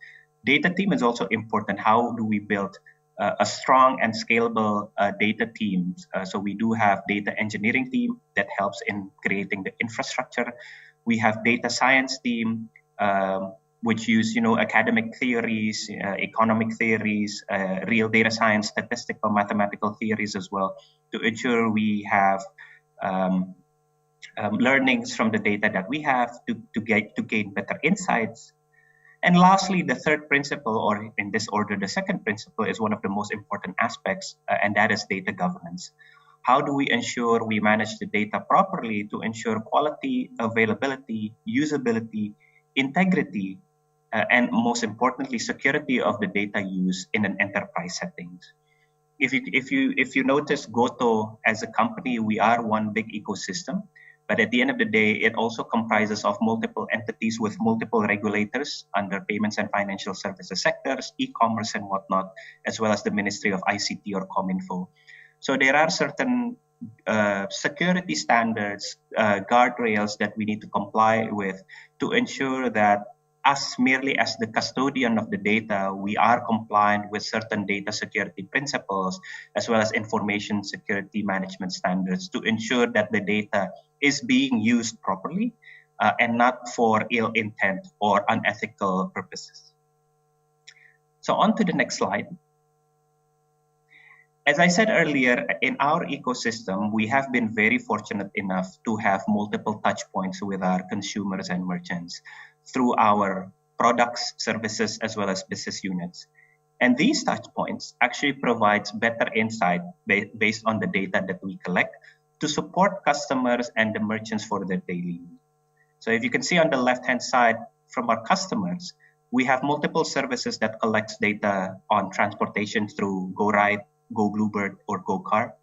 S9: Data team is also important. How do we build a strong and scalable data teams? So we do have data engineering team that helps in creating the infrastructure. We have data science team, which use academic theories, economic theories, real data science, statistical, mathematical theories as well to ensure we have learnings from the data that we have to gain better insights. And lastly, the third principle, or in this order, the second principle is one of the most important aspects, and that is data governance. How do we ensure we manage the data properly to ensure quality, availability, usability, integrity, and most importantly, security of the data used in an enterprise settings? If you notice Gotoh as a company, we are one big ecosystem. But at the end of the day, it also comprises of multiple entities with multiple regulators under payments and financial services sectors, e-commerce and whatnot, as well as the Ministry of ICT or Cominfo. So there are certain security standards, guardrails that we need to comply with to ensure that us merely as the custodian of the data, we are compliant with certain data security principles, as well as information security management standards to ensure that the data is being used properly and not for ill intent or unethical purposes. So on to the next slide. As I said earlier, in our ecosystem, we have been very fortunate enough to have multiple touch points with our consumers and merchants through our products, services, as well as business units. And these touch points actually provides better insight based on the data that we collect to support customers and the merchants for their daily needs. So if you can see on the left-hand side from our customers, we have multiple services that collects data on transportation through GoRide, Go Bluebird, or Go Car.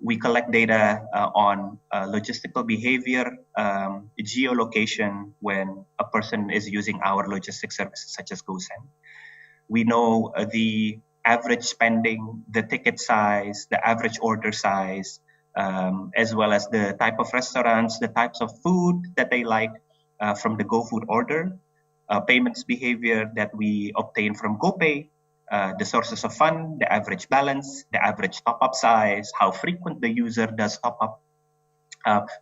S9: We collect data on logistical behavior, geolocation when a person is using our logistics services such as GoSend. We know the average spending, the ticket size, the average order size, as well as the type of restaurants, the types of food that they like from the GoFood order, payments behavior that we obtain from GoPay, the sources of fund, the average balance, the average top-up size, how frequent the user does top-up,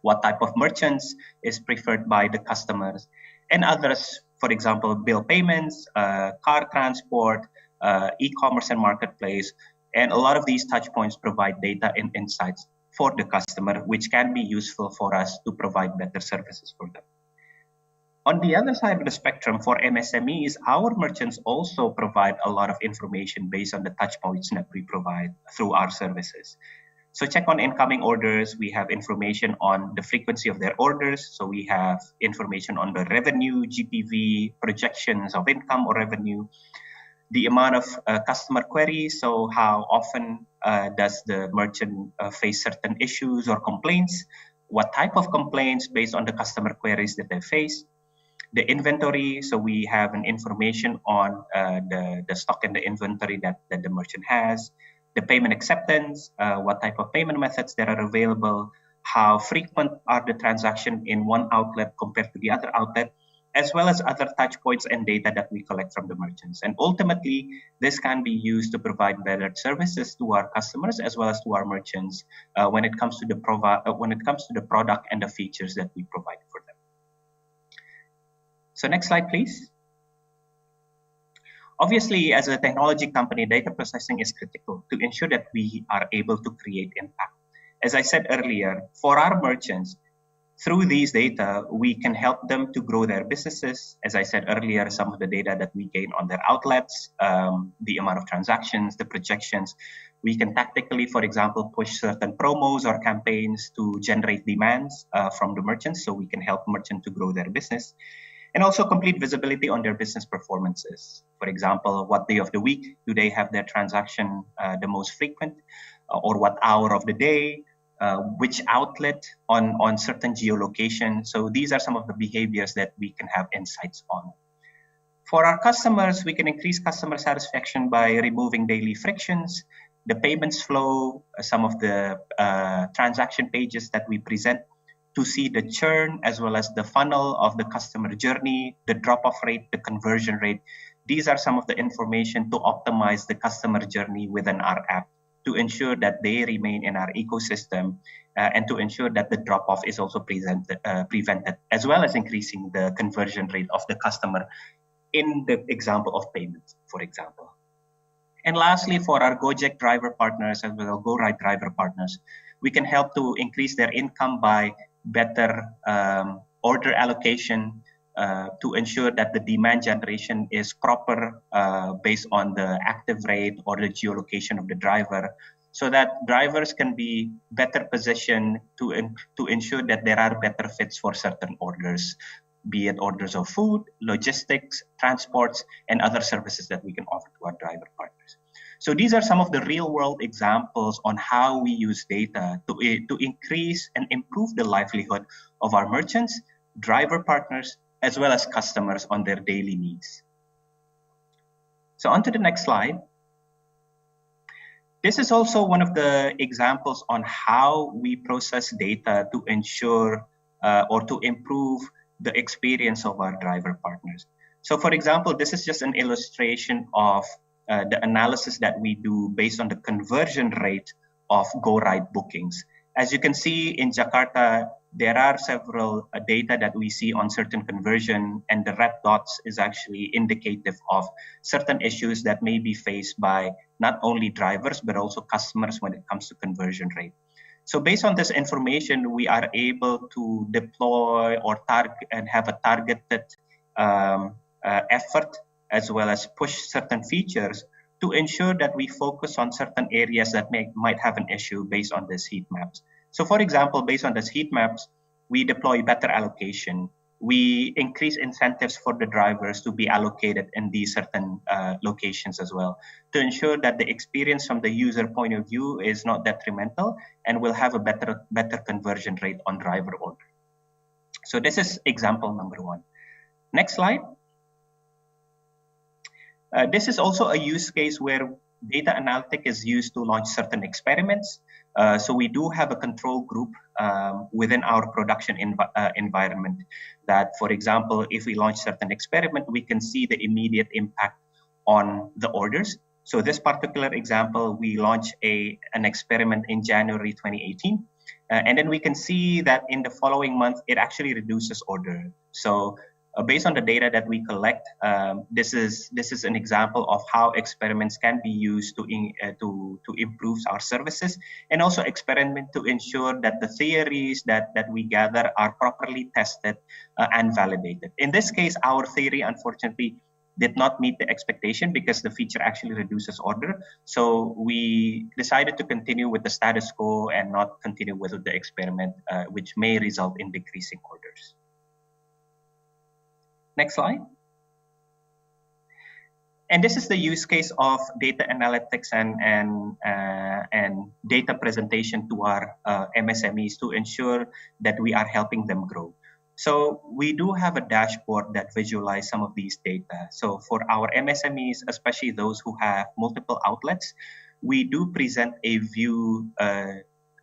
S9: what type of merchants is preferred by the customers, and others, for example, bill payments, car transport, e-commerce and marketplace. And a lot of these touch points provide data and insights for the customer, which can be useful for us to provide better services for them. On the other side of the spectrum, for MSMEs, our merchants also provide a lot of information based on the touch points that we provide through our services. So check on incoming orders. We have information on the frequency of their orders. So we have information on the revenue, GPV, projections of income or revenue, the amount of customer queries. So how often does the merchant face certain issues or complaints? What type of complaints based on the customer queries that they face? The inventory, so we have an information on the stock and the inventory that the merchant has. The payment acceptance, what type of payment methods that are available, how frequent are the transactions in one outlet compared to the other outlet, as well as other touch points and data that we collect from the merchants. And ultimately, this can be used to provide better services to our customers as well as to our merchants when it comes to the product and the features that we provide for them. So next slide, please. Obviously, as a technology company, data processing is critical to ensure that we are able to create impact. As I said earlier, for our merchants, through these data, we can help them to grow their businesses. As I said earlier, some of the data that we gain on their outlets, the amount of transactions, the projections, we can tactically, for example, push certain promos or campaigns to generate demands from the merchants so we can help merchants to grow their business. And also complete visibility on their business performances. For example, what day of the week do they have their transaction the most frequent, or what hour of the day, which outlet on certain geolocation. So these are some of the behaviors that we can have insights on. For our customers, we can increase customer satisfaction by removing daily frictions, the payments flow, some of the transaction pages that we present, to see the churn as well as the funnel of the customer journey, the drop-off rate, the conversion rate. These are some of the information to optimize the customer journey within our app to ensure that they remain in our ecosystem and to ensure that the drop-off is also prevented, as well as increasing the conversion rate of the customer in the example of payments, for example. And lastly, for our Gojek driver partners as well as GoRide driver partners, we can help to increase their income by better order allocation to ensure that the demand generation is proper based on the active rate or the geolocation of the driver, so that drivers can be better positioned to ensure that there are better fits for certain orders, be it orders of food, logistics, transports, and other services that we can offer to our driver partners. So these are some of the real-world examples on how we use data to increase and improve the livelihood of our merchants, driver partners, as well as customers on their daily needs. So on to the next slide. This is also one of the examples on how we process data to ensure or to improve the experience of our driver partners. So for example, this is just an illustration of the analysis that we do based on the conversion rate of GoRide bookings. As you can see in Jakarta, there are several data that we see on certain conversion, and the red dots is actually indicative of certain issues that may be faced by not only drivers, but also customers when it comes to conversion rate. So based on this information, we are able to deploy or target and have a targeted effort, as well as push certain features to ensure that we focus on certain areas that might have an issue based on these heat maps. So for example, based on these heat maps, we deploy better allocation. We increase incentives for the drivers to be allocated in these certain locations as well, to ensure that the experience from the user point of view is not detrimental and will have a better conversion rate on driver order. So this is example number one. Next slide. This is also a use case where data analytics is used to launch certain experiments. So we do have a control group within our production environment that, for example, if we launch certain experiment, we can see the immediate impact on the orders. So this particular example, we launched an experiment in January 2018. And then we can see that in the following month, it actually reduces order. So based on the data that we collect, this is an example of how experiments can be used to improve our services, and also experiment to ensure that the theories that we gather are properly tested and validated. In this case, our theory, unfortunately, did not meet the expectation because the feature actually reduces order. So we decided to continue with the status quo and not continue with the experiment, which may result in decreasing orders. Next slide. And this is the use case of data analytics and data presentation to our MSMEs to ensure that we are helping them grow. So we do have a dashboard that visualizes some of these data. So for our MSMEs, especially those who have multiple outlets, we do present a view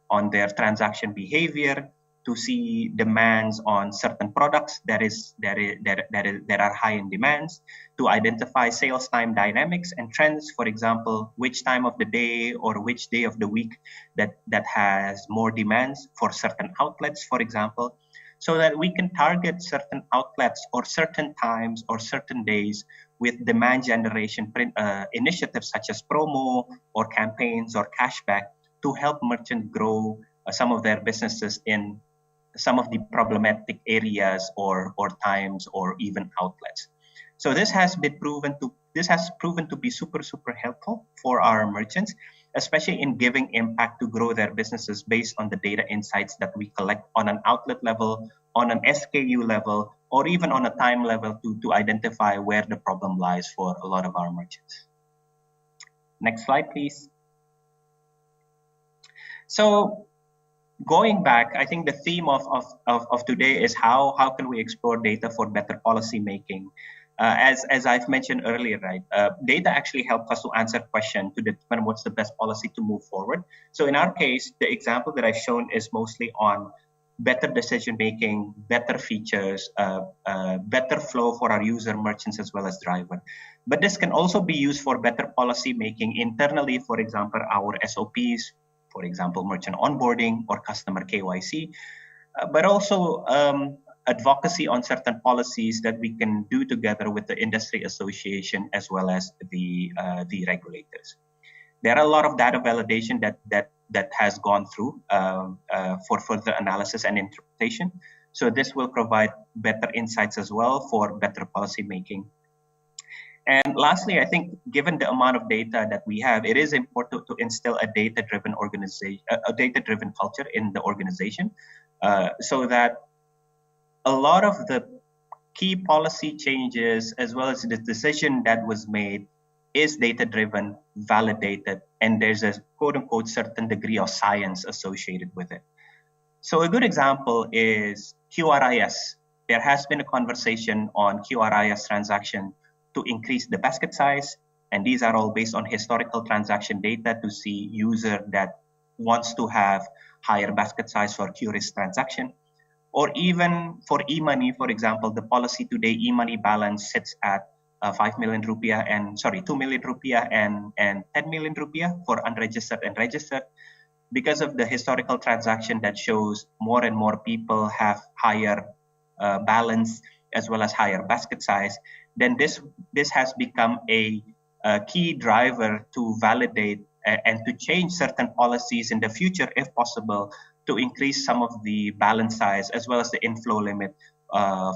S9: on their transaction behavior, to see demands on certain products that are high in demands, to identify sales time dynamics and trends. For example, which time of the day or which day of the week that has more demands for certain outlets, for example, so that we can target certain outlets or certain times or certain days with demand generation initiatives such as promo or campaigns or cashback to help merchants grow some of their businesses in some of the problematic areas or times or even outlets. So this has proven to be super helpful for our merchants, especially in giving impact to grow their businesses based on the data insights that we collect on an outlet level, on an SKU level, or even on a time level to identify where the problem lies for a lot of our merchants. Next slide, please. So going back, I think the theme of today is how can we explore data for better policy making. As I've mentioned earlier, right? Data actually helps us to answer questions to determine what's the best policy to move forward. So in our case, the example that I've shown is mostly on better decision making, better features, better flow for our user, merchants, as well as driver. But this can also be used for better policy making internally, for example, our SOPs, for example, merchant onboarding or customer KYC, but also advocacy on certain policies that we can do together with the industry association as well as the regulators. There are a lot of data validation that has gone through for further analysis and interpretation. So this will provide better insights as well for better policy making. And lastly, I think given the amount of data that we have, it is important to instill a data-driven organization, a data-driven culture in the organization, so that a lot of the key policy changes, as well as the decision that was made, is data-driven, validated, and there's a quote-unquote certain degree of science associated with it. So a good example is QRIS. There has been a conversation on QRIS transaction to increase the basket size. And these are all based on historical transaction data to see user that wants to have higher basket size for QRIS transaction. Or even for e-money, for example, the policy today, e-money balance sits at 5 million rupiah and 2 million rupiah and 10 million rupiah for unregistered and registered. because of the historical transaction that shows more and more people have higher balance as well as higher basket size, then this has become a key driver to validate and to change certain policies in the future, if possible, to increase some of the balance size as well as the inflow limit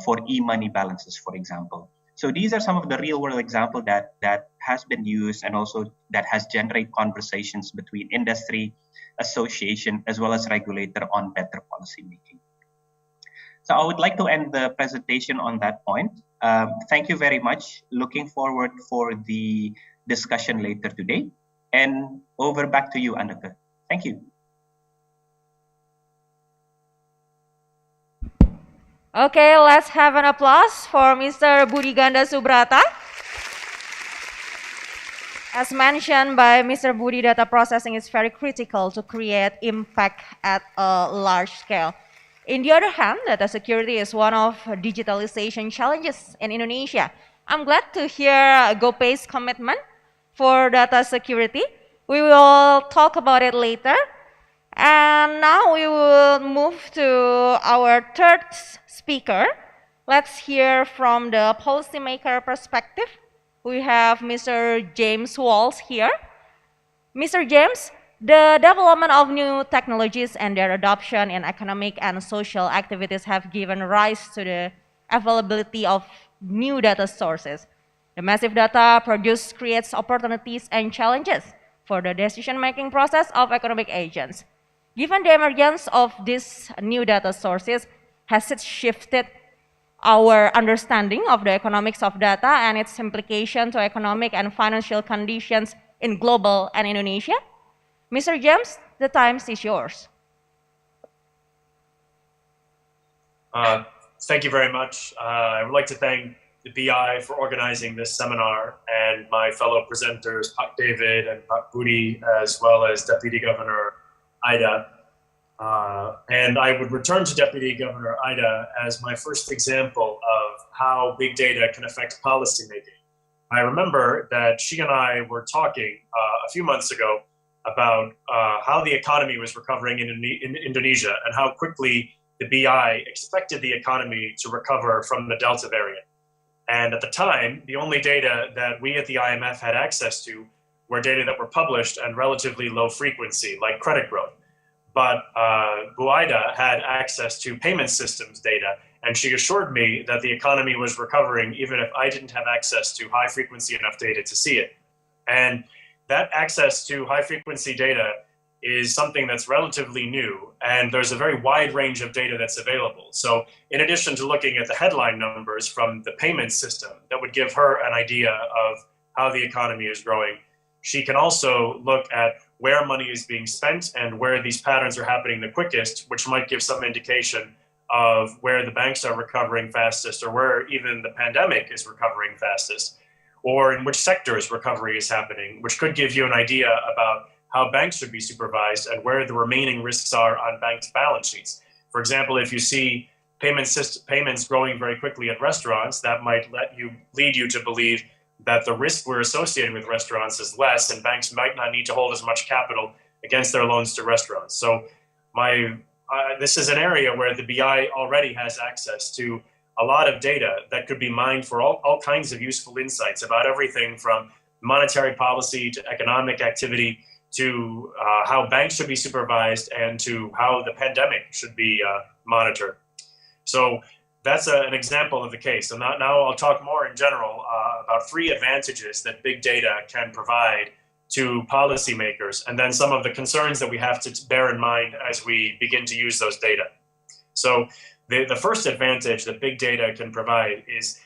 S9: for e-money balances, for example. So these are some of the real-world examples that has been used and also that has generated conversations between industry, association, as well as regulator on better policy making. So I would like to end the presentation on that point. Thank you very much. Looking forward for the discussion later today. And over back to you, Anneke. Thank you.
S6: Okay, let's have an applause for Mr. Budi Ganda Subrata. As mentioned by Mr. Budi, data processing is very critical to create impact at a large scale. On the other hand, data security is one of digitalization challenges in Indonesia. I'm glad to hear GoPay's commitment for data security. We will talk about it later. And now we will move to our third speaker. Let's hear from the policymaker perspective. We have Mr. James Walls here. Mr. James, the development of new technologies and their adoption in economic and social activities have given rise to the availability of new data sources. The massive data produced creates opportunities and challenges for the decision-making process of economic agents. Given the emergence of these new data sources, has it shifted our understanding of the economics of data and its implication to economic and financial conditions in global and Indonesia? Mr. James, the time is yours.
S8: Thank you very much. I would like to thank the BI for organizing this seminar and my fellow presenters, Pak David and Pak Budi, as well as Deputy Governor Ida. And I would return to Deputy Governor Ida as my first example of how big data can affect policymaking. I remember that she and I were talking a few months ago about how the economy was recovering in Indonesia and how quickly the BI expected the economy to recover from the Delta variant. And at the time, the only data that we at the IMF had access to were data that were published and relatively low frequency, like credit growth. But Bu Ida had access to payment systems data, and she assured me that the economy was recovering even if I didn't have access to high frequency enough data to see it. And that access to high frequency data is something that's relatively new, and there's a very wide range of data that's available. So in addition to looking at the headline numbers from the payment system that would give her an idea of how the economy is growing, she can also look at where money is being spent and where these patterns are happening the quickest, which might give some indication of where the banks are recovering fastest or where even the pandemic is recovering fastest, or in which sectors recovery is happening, which could give you an idea about how banks should be supervised and where the remaining risks are on banks' balance sheets. For example, if you see payments growing very quickly at restaurants, that might lead you to believe that the risk we're associated with restaurants is less and banks might not need to hold as much capital against their loans to restaurants. So this is an area where the BI already has access to a lot of data that could be mined for all kinds of useful insights about everything from monetary policy to economic activity to how banks should be supervised and to how the pandemic should be monitored. So that's an example of the case. And now I'll talk more in general about three advantages that big data can provide to policymakers, and then some of the concerns that we have to bear in mind as we begin to use those data. So the first advantage that big data can provide is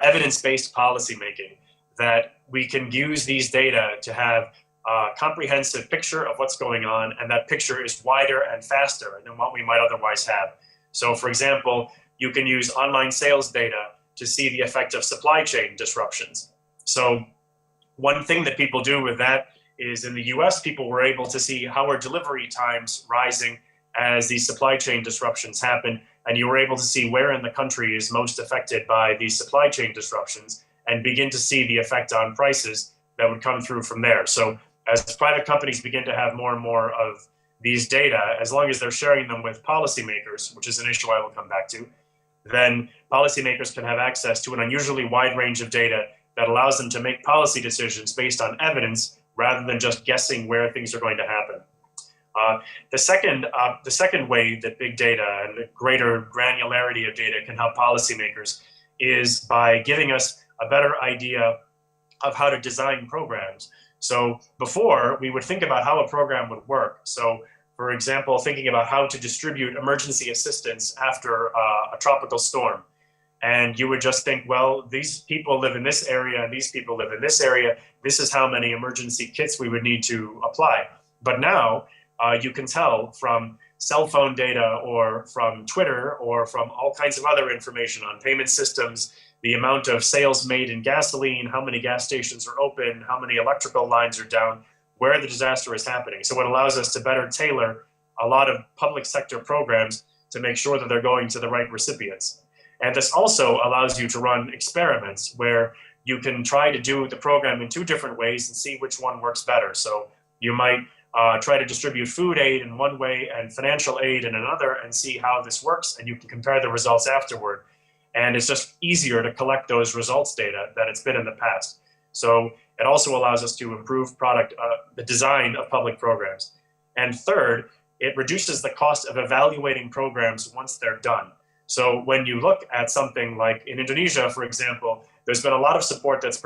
S8: evidence-based policymaking, that we can use these data to have a comprehensive picture of what's going on, and that picture is wider and faster than what we might otherwise have. So for example, you can use online sales data to see the effect of supply chain disruptions. So one thing that people do with that is in the US, people were able to see how are delivery times rising as these supply chain disruptions happen, and you were able to see where in the country is most affected by these supply chain disruptions and begin to see the effect on prices that would come through from there. So as private companies begin to have more and more of these data, as long as they're sharing them with policymakers, which is an issue I will come back to, then policymakers can have access to an unusually wide range of data that allows them to make policy decisions based on evidence rather than just guessing where things are going to happen. The second way that big data and the greater granularity of data can help policymakers is by giving us a better idea of how to design programs. So before, we would think about how a program would work. So for example, thinking about how to distribute emergency assistance after a tropical storm. And you would just think, well, these people live in this area and these people live in this area. This is how many emergency kits we would need to apply. But now you can tell from cell phone data or from Twitter or from all kinds of other information on payment systems, the amount of sales made in gasoline, how many gas stations are open, how many electrical lines are down, where the disaster is happening. So it allows us to better tailor a lot of public sector programs to make sure that they're going to the right recipients. And this also allows you to run experiments where you can try to do the program in two different ways and see which one works better. So you might try to distribute food aid in one way and financial aid in another and see how this works, and you can compare the results afterward. And it's just easier to collect those results data than it's been in the past. So it also allows us to improve the design of public programs. And third, it reduces the cost of evaluating programs once they're done. So when you look at something like in Indonesia, for example, there's been a lot of support that's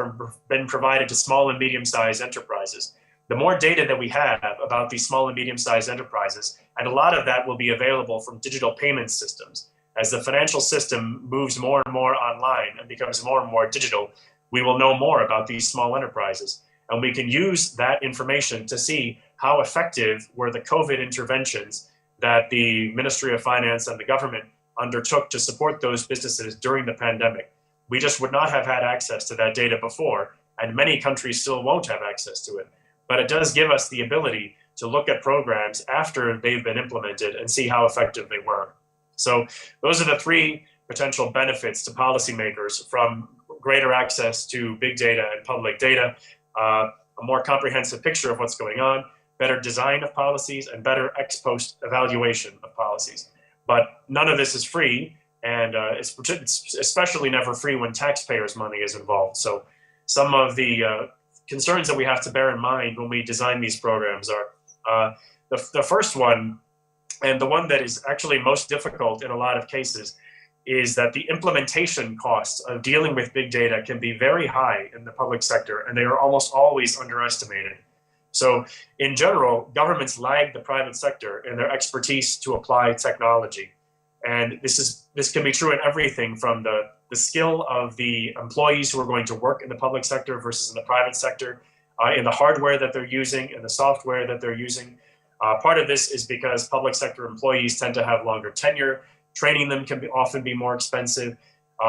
S8: been provided to small and medium-sized enterprises. The more data that we have about these small and medium-sized enterprises, and a lot of that will be available from digital payment systems. As the financial system moves more and more online and becomes more and more digital, we will know more about these small enterprises. And we can use that information to see how effective were the COVID interventions that the Ministry of Finance and the government undertook to support those businesses during the pandemic. We just would not have had access to that data before, and many countries still won't have access to it. But it does give us the ability to look at programs after they've been implemented and see how effective they were. So those are the three potential benefits to policymakers from greater access to big data and public data, a more comprehensive picture of what's going on, better design of policies, and better ex post evaluation of policies. But none of this is free, and it's especially never free when taxpayers' money is involved. So some of the concerns that we have to bear in mind when we design these programs are the first one, and the one that is actually most difficult in a lot of cases, is that the implementation costs of dealing with big data can be very high in the public sector, and they are almost always underestimated. So in general, governments lag the private sector in their expertise to apply technology. And this can be true in everything from the skill of the employees who are going to work in the public sector versus in the private sector, in the hardware that they're using, in the software that they're using. Part of this is because public sector employees tend to have longer tenure. Training them can often be more expensive.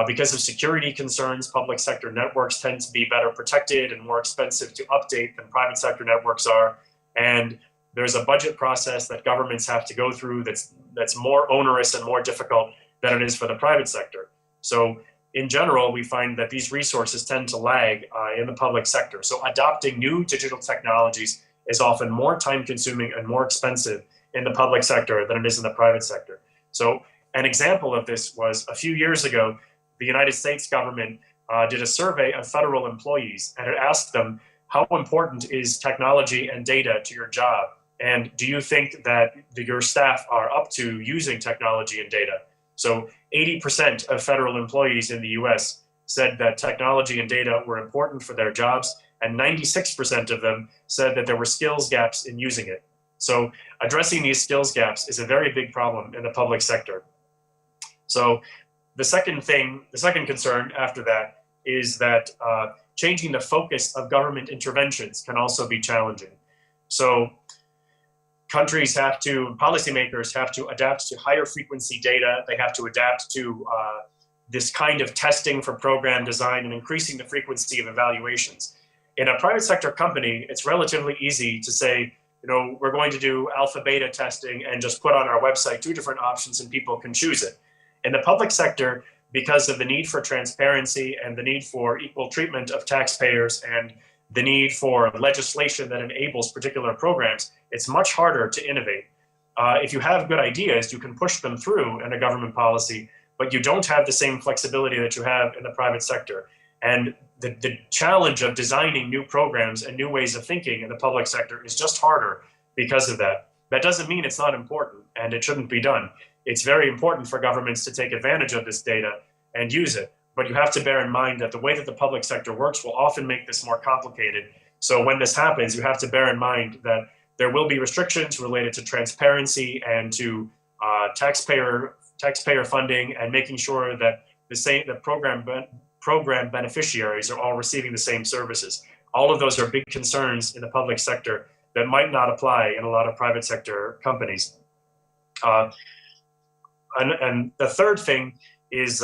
S8: Because of security concerns, public sector networks tend to be better protected and more expensive to update than private sector networks are. And there's a budget process that governments have to go through that's more onerous and more difficult than it is for the private sector. So in general, we find that these resources tend to lag in the public sector. So adopting new digital technologies is often more time-consuming and more expensive in the public sector than it is in the private sector. So an example of this was a few years ago, the United States government did a survey of federal employees, and it asked them, how important is technology and data to your job? And do you think that your staff are up to using technology and data? So 80% of federal employees in the US said that technology and data were important for their jobs, and 96% of them said that there were skills gaps in using it. So addressing these skills gaps is a very big problem in the public sector. So the second concern after that is that changing the focus of government interventions can also be challenging. So policymakers have to adapt to higher frequency data. They have to adapt to this kind of testing for program design and increasing the frequency of evaluations. In a private sector company, it's relatively easy to say, we're going to do alpha beta testing and just put on our website 2 different options and people can choose it. In the public sector, because of the need for transparency and the need for equal treatment of taxpayers and the need for legislation that enables particular programs, it's much harder to innovate. If you have good ideas, you can push them through in a government policy, but you don't have the same flexibility that you have in the private sector. And the challenge of designing new programs and new ways of thinking in the public sector is just harder because of that. That doesn't mean it's not important and it shouldn't be done. It's very important for governments to take advantage of this data and use it. But you have to bear in mind that the way that the public sector works will often make this more complicated. So when this happens, you have to bear in mind that there will be restrictions related to transparency and to taxpayer funding, and making sure that the program beneficiaries are all receiving the same services. All of those are big concerns in the public sector that might not apply in a lot of private sector companies. And the third thing is,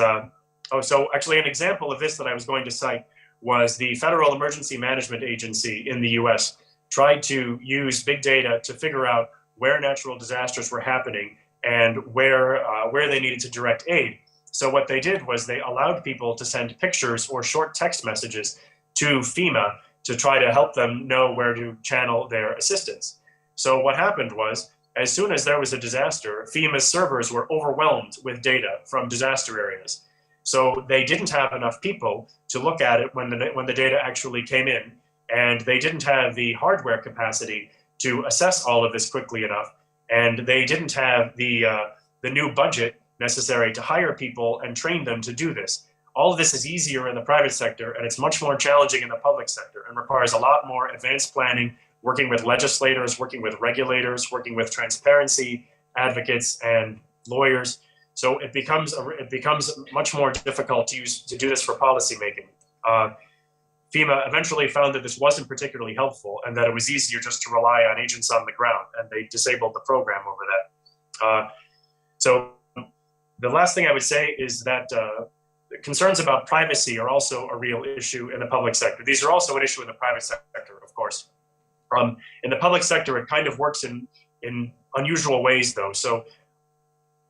S8: so actually an example of this that I was going to cite was the Federal Emergency Management Agency in the US tried to use big data to figure out where natural disasters were happening and where they needed to direct aid. So what they did was they allowed people to send pictures or short text messages to FEMA to try to help them know where to channel their assistance. So what happened was, as soon as there was a disaster, FEMA's servers were overwhelmed with data from disaster areas. So they didn't have enough people to look at it when the data actually came in, and they didn't have the hardware capacity to assess all of this quickly enough, and they didn't have the new budget necessary to hire people and train them to do this. All of this is easier in the private sector, and it's much more challenging in the public sector, and requires a lot more advanced planning, working with legislators, working with regulators, working with transparency advocates and lawyers. So it becomes much more difficult to do this for policymaking. FEMA eventually found that this wasn't particularly helpful, and that it was easier just to rely on agents on the ground, and they disabled the program over that. So the last thing I would say is that concerns about privacy are also a real issue in the public sector. These are also an issue in the private sector, of course. In the public sector, it kind of works in unusual ways, though. So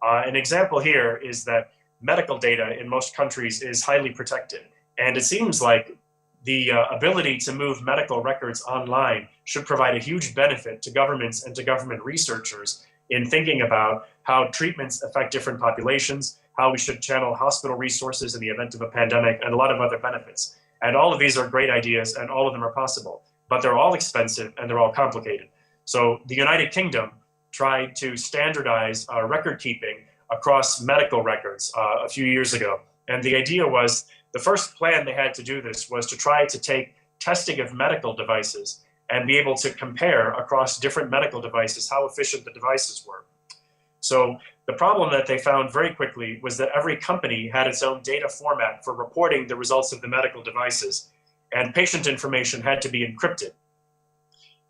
S8: an example here is that medical data in most countries is highly protected. And it seems like the ability to move medical records online should provide a huge benefit to governments and to government researchers in thinking about how treatments affect different populations, how we should channel hospital resources in the event of a pandemic, and a lot of other benefits. And all of these are great ideas, and all of them are possible, but they're all expensive and they're all complicated. So the United Kingdom tried to standardize record keeping across medical records a few years ago. And the idea was, the first plan they had to do this was to try to take testing of medical devices and be able to compare across different medical devices how efficient the devices were. So the problem that they found very quickly was that every company had its own data format for reporting the results of the medical devices, and patient information had to be encrypted.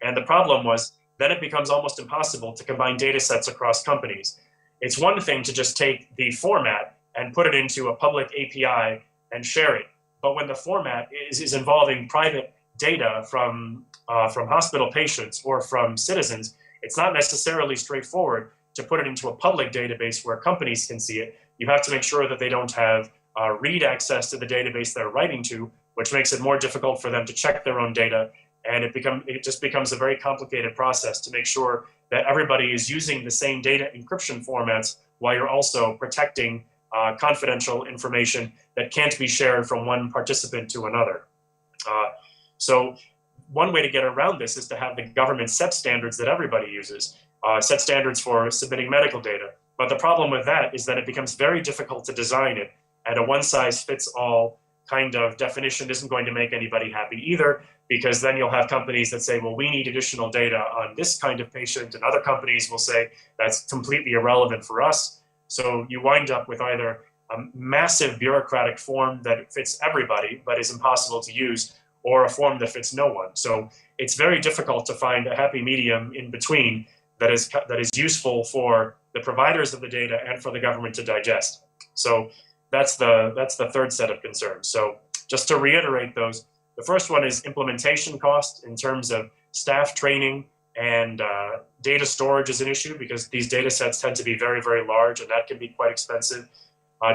S8: And the problem was, then it becomes almost impossible to combine data sets across companies. It's one thing to just take the format and put it into a public API and share it. But when the format is involving private data from hospital patients or from citizens, it's not necessarily straightforward to put it into a public database where companies can see it. You have to make sure that they don't have read access to the database they're writing to, which makes it more difficult for them to check their own data. And it just becomes a very complicated process to make sure that everybody is using the same data encryption formats while you're also protecting confidential information that can't be shared from one participant to another. So one way to get around this is to have the government set standards that everybody uses, set standards for submitting medical data. But the problem with that is that it becomes very difficult to design it, and a one-size-fits-all kind of definition isn't going to make anybody happy either, because then you'll have companies that say, well, we need additional data on this kind of patient, and other companies will say that's completely irrelevant for us. So you wind up with either a massive bureaucratic form that fits everybody but is impossible to use, or a form that fits no one. So it's very difficult to find a happy medium in between that is useful for the providers of the data and for the government to digest. So that's the third set of concerns. So just to reiterate those, the first one is implementation cost in terms of staff training, and data storage is an issue because these data sets tend to be very, very large, and that can be quite expensive.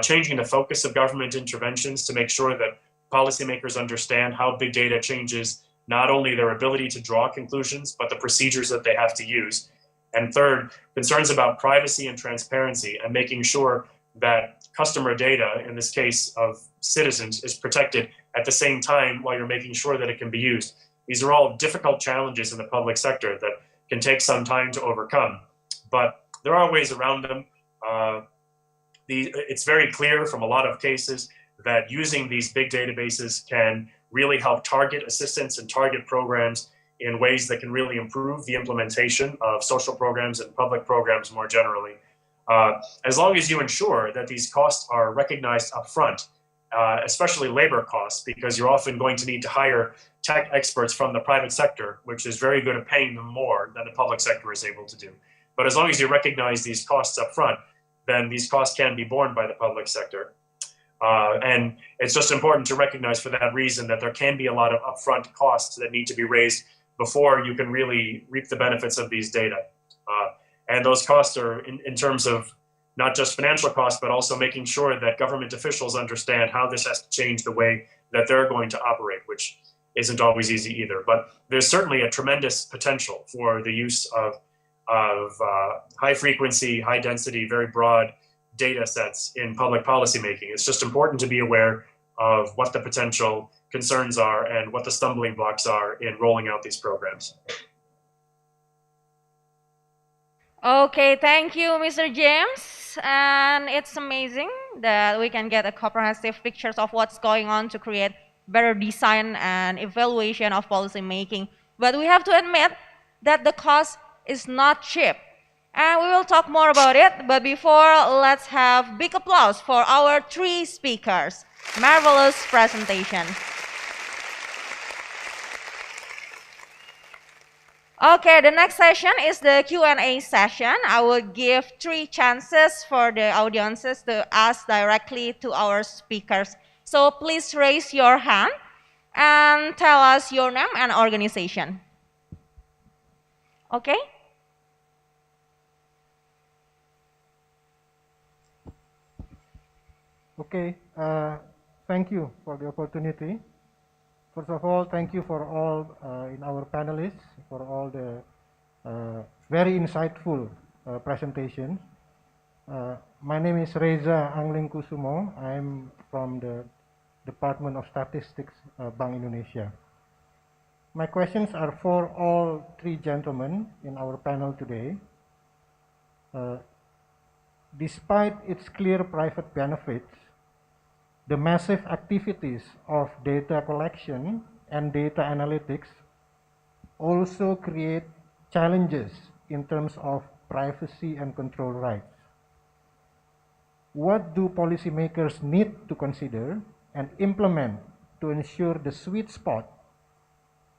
S8: Changing the focus of government interventions to make sure that policymakers understand how big data changes not only their ability to draw conclusions, but the procedures that they have to use. And third, concerns about privacy and transparency and making sure that customer data, in this case of citizens, is protected at the same time while you're making sure that it can be used. These are all difficult challenges in the public sector that can take some time to overcome, but there are ways around them. It's very clear from a lot of cases that using these big databases can really help target assistance and target programs in ways that can really improve the implementation of social programs and public programs more generally. As long as you ensure that these costs are recognized upfront, especially labor costs, because you're often going to need to hire tech experts from the private sector, which is very good at paying them more than the public sector is able to do. But as long as you recognize these costs upfront, then these costs can be borne by the public sector. And it's just important to recognize for that reason that there can be a lot of upfront costs that need to be raised before you can really reap the benefits of these data. And those costs are in terms of not just financial costs, but also making sure that government officials understand how this has to change the way that they're going to operate, which isn't always easy either. But there's certainly a tremendous potential for the use of high frequency, high density, very broad data sets in public policy making. It's just important to be aware of what the potential concerns are and what the stumbling blocks are in rolling out these programs.
S6: Okay, thank you, Mr. James. And it's amazing that we can get a comprehensive picture of what's going on to create better design and evaluation of policy making. But we have to admit that the cost is not cheap. And we will talk more about it. But before, let's have big applause for our three speakers. Marvelous presentation. Okay, the next session is the Q&A session. I will give 3 chances for the audiences to ask directly to our speakers. So please raise your hand and tell us your name and organization. Okay?
S10: Okay, thank you for the opportunity. First of all, thank you for all in our panelists for all the very insightful presentations. My name is Reza Angling Kusumo. I'm from the Department of Statistics, Bank Indonesia. My questions are for all 3 gentlemen in our panel today. Despite its clear private benefits, the massive activities of data collection and data analytics also create challenges in terms of privacy and control rights. What do policymakers need to consider and implement to ensure the sweet spot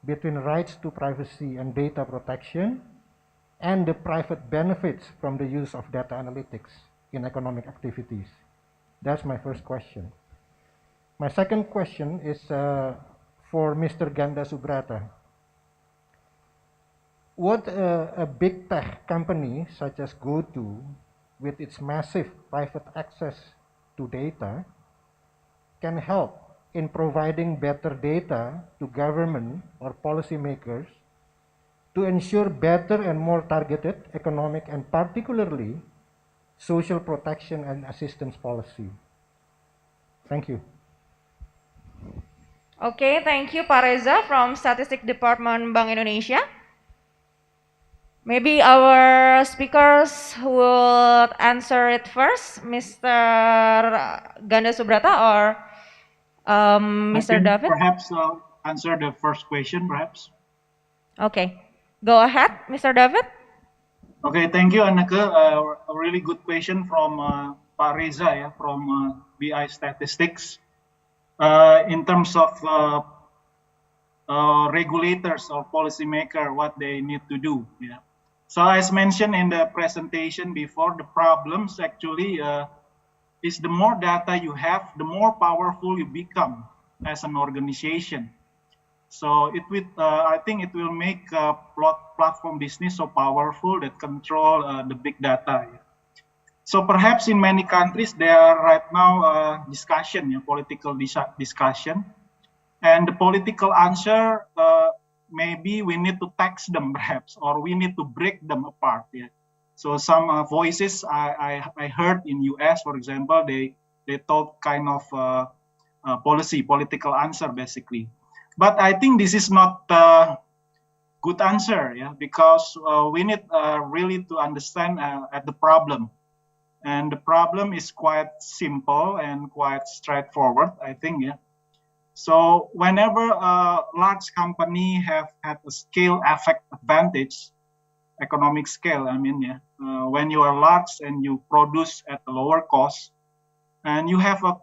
S10: between rights to privacy and data protection and the private benefits from the use of data analytics in economic activities? That's my first question. My second question is for Mr. Ganda Subrata. What a big tech company such as GoTo, with its massive private access to data, can help in providing better data to government or policymakers to ensure better and more targeted economic and particularly social protection and assistance policy? Thank you.
S6: Okay, thank you, Pak Reza from Statistics Department Bank Indonesia. Maybe our speakers would answer it first, Mr. Ganda Subrata or Mr. David?
S7: Perhaps answer the first question, perhaps.
S6: Okay, go ahead, Mr. David.
S7: Okay, thank you, Anneke. A really good question from Pak Reza from BI Statistics. In terms of regulators or policymaker, what they need to do. Yeah. So as mentioned in the presentation before, the problems actually is the more data you have, the more powerful you become as an organization. So it will, I think it will make platform business so powerful that control the big data. Yeah. So perhaps in many countries there are right now discussion, political discussion And the political answer, maybe we need to tax them perhaps, or we need to break them apart. Yeah. So some voices I heard in US, for example, they thought kind of political answer basically. But I think this is not a good answer, yeah, because we need really to understand at the problem. And the problem is quite simple and quite straightforward, I think, yeah. So whenever a large company have had a scale effect advantage, economic scale, I mean, yeah, when you are large and you produce at a lower cost, and you have a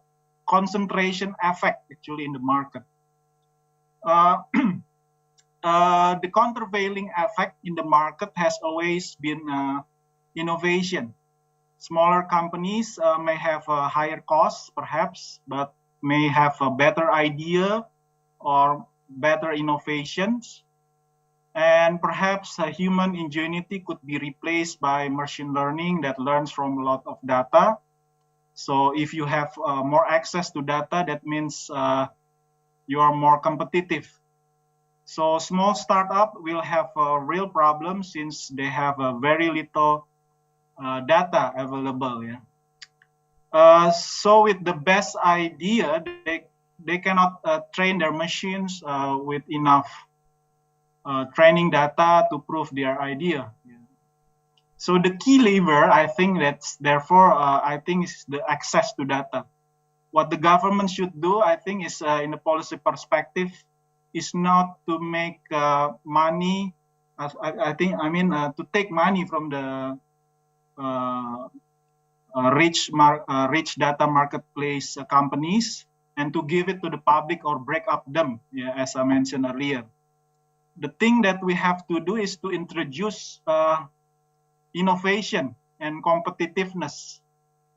S7: concentration effect actually in the market. The countervailing effect in the market has always been innovation. Smaller companies may have a higher costs, perhaps, but may have a better idea or better innovations. And perhaps human ingenuity could be replaced by machine learning that learns from a lot of data. So if you have more access to data, that means you are more competitive. So small startup will have a real problem since they have very little data available. Yeah. So with the best idea, they cannot train their machines with enough training data to prove their idea. Yeah. So the key lever, I think that's therefore, I think is the access to data. What the government should do, I think, is in a policy perspective, is not to make money. To take money from the rich data marketplace companies and to give it to the public or break up them, yeah, as I mentioned earlier. The thing that we have to do is to introduce innovation and competitiveness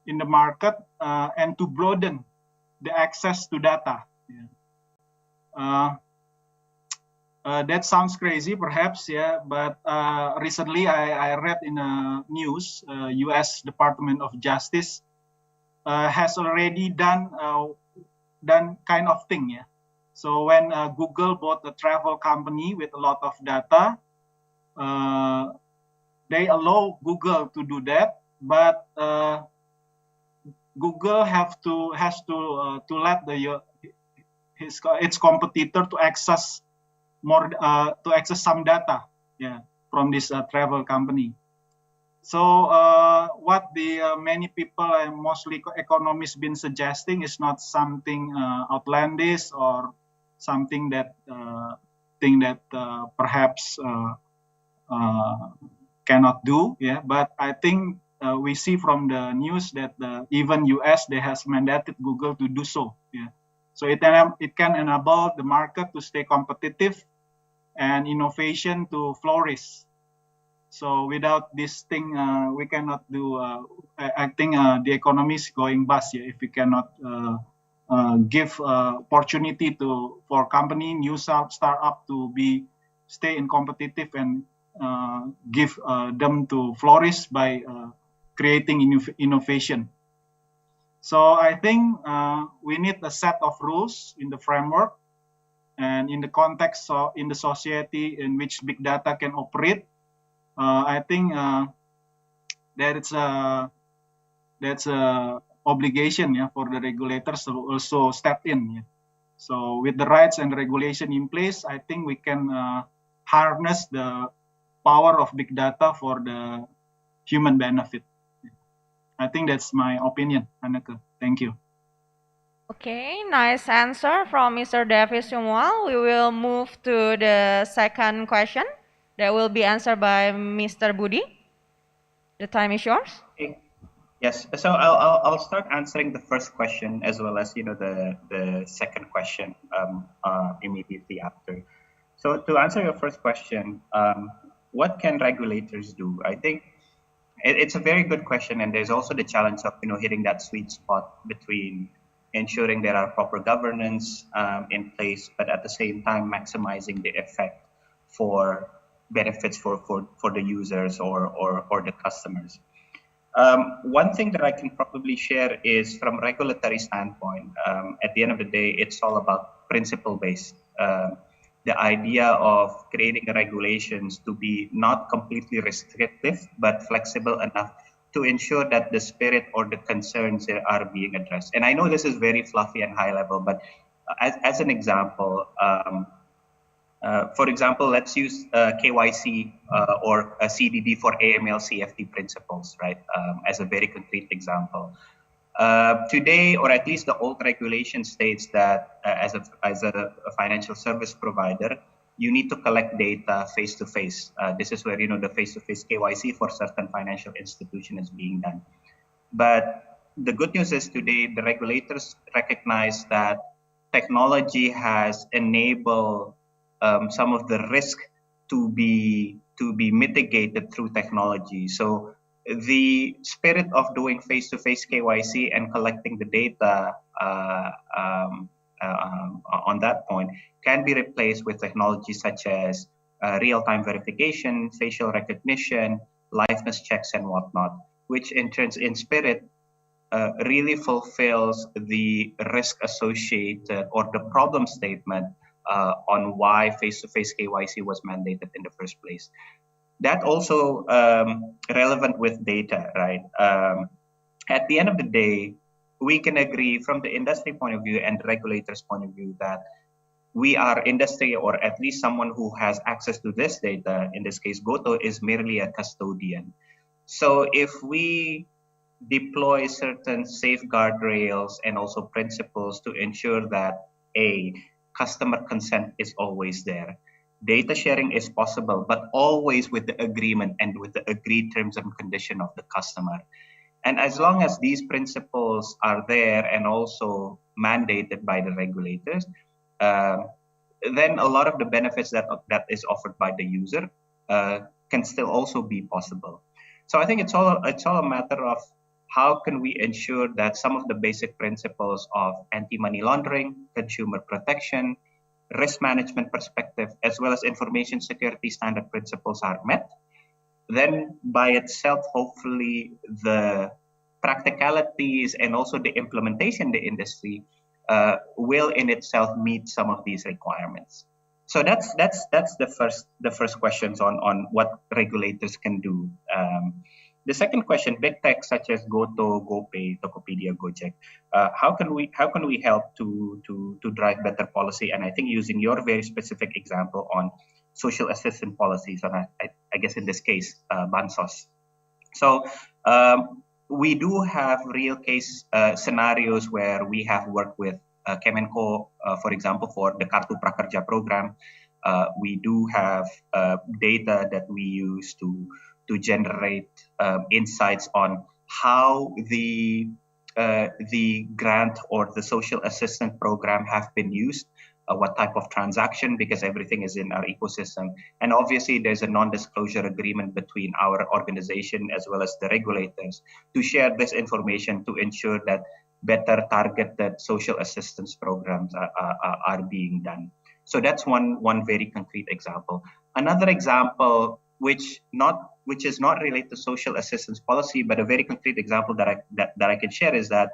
S7: in the market and to broaden the access to data. Yeah. That sounds crazy, perhaps, yeah. But recently, I read in the news, U.S. Department of Justice has already done kind of thing, yeah. So when Google bought a travel company with a lot of data, they allow Google to do that, but Google has to let its competitor to access some data, yeah, from this travel company. So what the many people and mostly economists been suggesting is not something outlandish or something that perhaps cannot do, yeah. But I think we see from the news that even US, they has mandated Google to do so, yeah. So it can enable the market to stay competitive and innovation to flourish. So without this thing, we cannot do. I think the economy is going bust, yeah, if we cannot give opportunity for company, new startup to stay in competitive and give them to flourish by creating innovation. So I think we need a set of rules in the framework and in the context in the society in which big data can operate. I think that's a obligation, yeah, for the regulators to also step in. Yeah. So with the rights and regulation in place, I think we can harness the power of big data for the human benefit. I think that's my opinion, Anneke. Thank you.
S6: Okay, nice answer from Mr. Davis Sumual. We will move to the second question that will be answered by Mr. Budi. The time is yours.
S9: Okay. Yes, so I'll start answering the first question as well as the second question immediately after. So to answer your first question, what can regulators do? I think it's a very good question, and there's also the challenge of hitting that sweet spot between ensuring there are proper governance in place, but at the same time maximizing the effect for benefits for the users or the customers. One thing that I can probably share is from a regulatory standpoint, at the end of the day, it's all about principle-based. The idea of creating regulations to be not completely restrictive, but flexible enough to ensure that the spirit or the concerns are being addressed. And I know this is very fluffy and high level, but as an example, for example, let's use KYC or CDD for AML CFT principles, right? As a very concrete example. Today, or at least the old regulation states that as a financial service provider, you need to collect data face to face. This is where the face-to-face KYC for certain financial institution is being done. But the good news is today the regulators recognize that technology has enabled some of the risk to be mitigated through technology. So the spirit of doing face-to-face KYC and collecting the data on that point can be replaced with technologies such as real-time verification, facial recognition, liveness checks, and whatnot, which in spirit really fulfills the risk associated or the problem statement on why face-to-face KYC was mandated in the first place. That also relevant with data, right? At the end of the day, we can agree from the industry point of view and the regulators' point of view that we are industry, or at least someone who has access to this data, in this case, Goto, is merely a custodian. So if we deploy certain safeguard rails and also principles to ensure that customer consent is always there. Data sharing is possible, but always with the agreement and with the agreed terms and condition of the customer. And as long as these principles are there and also mandated by the regulators, then a lot of the benefits that is offered by the user can still also be possible. So I think it's all a matter of how can we ensure that some of the basic principles of anti-money laundering, consumer protection, risk management perspective, as well as information security standard principles are met. Then by itself, hopefully the practicalities and also the implementation in the industry will in itself meet some of these requirements. So that's the first questions on what regulators can do. The second question, big tech such as Goto, GoPay, Tokopedia, Gojek, how can we help to drive better policy? And I think using your very specific example on social assistance policies, and I guess in this case, Bansos. So we do have real case scenarios where we have worked with Kemenko, for example, for the Kartu Prakerja program. We do have data that we use to generate insights on how the grant or the social assistance program have been used, what type of transaction, because everything is in our ecosystem. And obviously there's a non-disclosure agreement between our organization as well as the regulators to share this information to ensure that better targeted social assistance programs are being done. So that's one very concrete example. Another example, which is not related to social assistance policy, but a very concrete example that I can share is that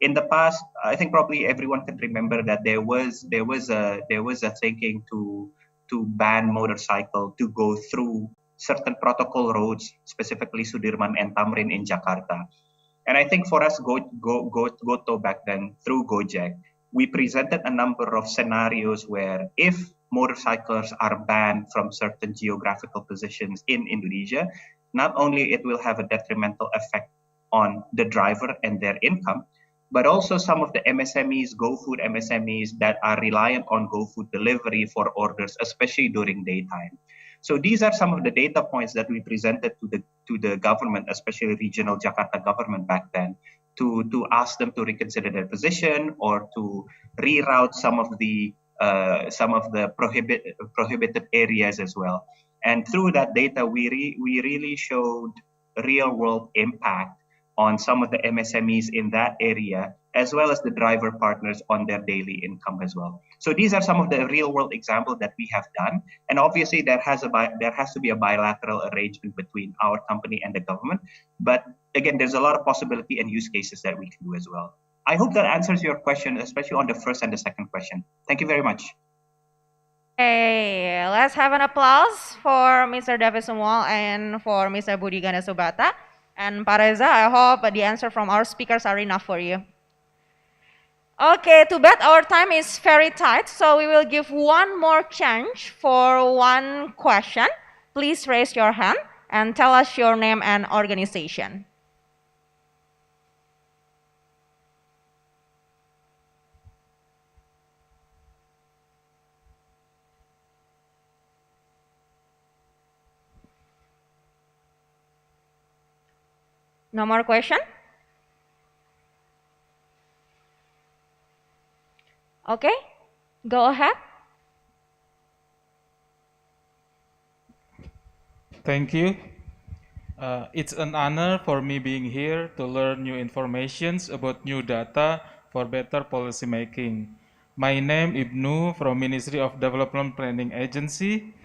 S9: in the past, I think probably everyone can remember that there was a thinking to ban motorcycle to go through certain protocol roads, specifically Sudirman and Tamrin in Jakarta. And I think for us, Goto back then through Gojek, we presented a number of scenarios where if motorcycles are banned from certain geographical positions in Indonesia, not only it will have a detrimental effect on the driver and their income, but also some of the MSMEs, GoFood MSMEs that are reliant on GoFood delivery for orders, especially during daytime. So these are some of the data points that we presented to the government, especially regional Jakarta government back then, to ask them to reconsider their position or to reroute some of the prohibited areas as well. And through that data, we really showed real world impact on some of the MSMEs in that area, as well as the driver partners on their daily income as well. So these are some of the real world examples that we have done. And obviously there has to be a bilateral arrangement between our company and the government. But again, there's a lot of possibility and use cases that we can do as well. I hope that answers your question, especially on the first and the second question. Thank you very much.
S6: Okay, let's have an applause for Mr. David Samuel and for Mr. Budi Gana Subata. And Pak Reza, I hope the answer from our speakers are enough for you. Okay, too bad our time is very tight, so we will give one more chance for one question. Please raise your hand and tell us your name and organization. No more question? Okay, go ahead.
S11: Thank you. It's an honor for me being here to learn new informations about new data for better policy making. My name Ibnu from Ministry of Development Planning Agency.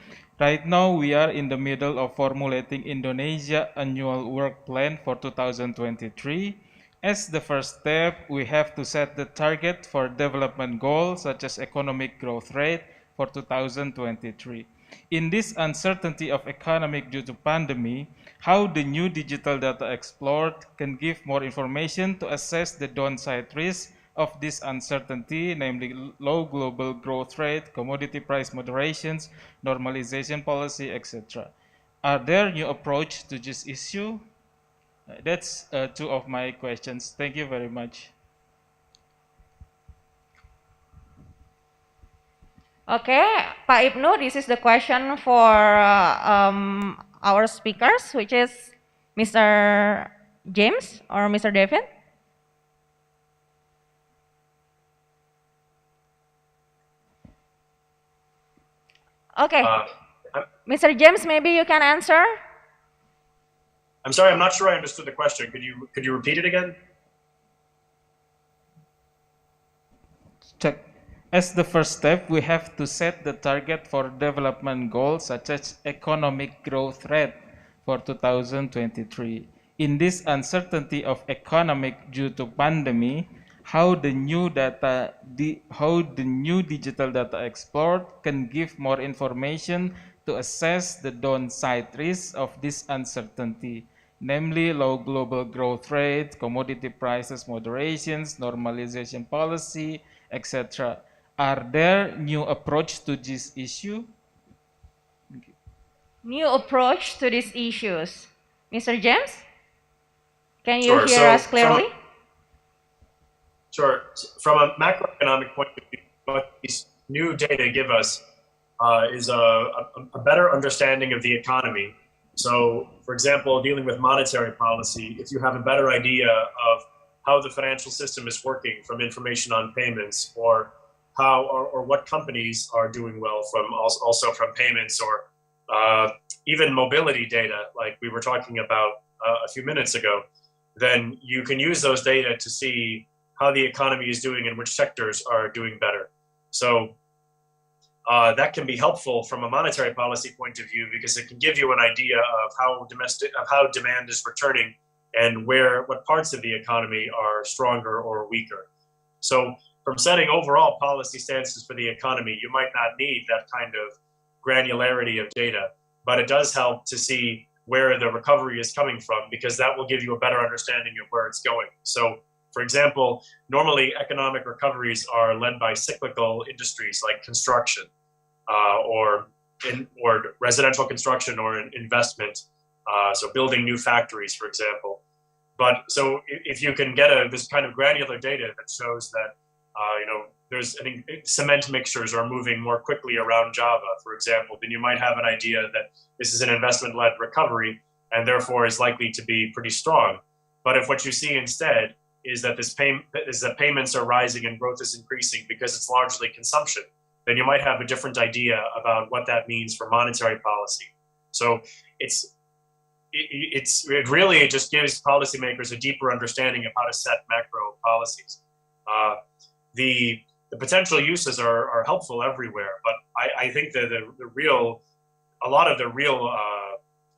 S11: Right now we are in the middle of formulating Indonesia annual work plan for 2023. As the first step, we have to set the target for development goals such as economic growth rate for 2023. In this uncertainty of economic due to pandemic, how the new digital data explored can give more information to assess the downside risk of this uncertainty, namely low global growth rate, commodity price moderations, normalization policy, etc. Are there new approach to this issue? That's two of my questions. Thank you very much.
S6: Okay, Pak Ibnu, this is the question for our speakers, which is Mr. James or Mr. David. Okay, Mr. James, maybe you can answer.
S8: I'm sorry, I'm not sure I understood the question. Could you repeat it again?
S11: Check. As the first step, we have to set the target for development goals such as economic growth rate for 2023. In this uncertainty of economic due to pandemic, how the new digital data explored can give more information to assess the downside risks of this uncertainty, namely low global growth rate, commodity prices moderations, normalization policy, etc. Are there new approach to this issue?
S6: New approach to these issues. Mr. James, can you
S8: Sure.
S6: hear us clearly?
S8: Sure. From a macroeconomic point of view, what these new data give us is a better understanding of the economy. So, for example, dealing with monetary policy, if you have a better idea of how the financial system is working from information on payments, or how or what companies are doing well from also from payments, or even mobility data, like we were talking about a few minutes ago, then you can use those data to see how the economy is doing and which sectors are doing better. So that can be helpful from a monetary policy point of view, because it can give you an idea of how demand is returning and what parts of the economy are stronger or weaker. So from setting overall policy stances for the economy, you might not need that kind of granularity of data, but it does help to see where the recovery is coming from, because that will give you a better understanding of where it's going. So, for example, normally economic recoveries are led by cyclical industries like construction, or residential construction, or investment, so building new factories, for example. But so if you can get this kind of granular data that shows that cement mixers are moving more quickly around Java, for example, then you might have an idea that this is an investment-led recovery and therefore is likely to be pretty strong. But if what you see instead is that payments are rising and growth is increasing because it's largely consumption, then you might have a different idea about what that means for monetary policy. So it really just gives policymakers a deeper understanding of how to set macro policies. The potential uses are helpful everywhere, but I think that a lot of the real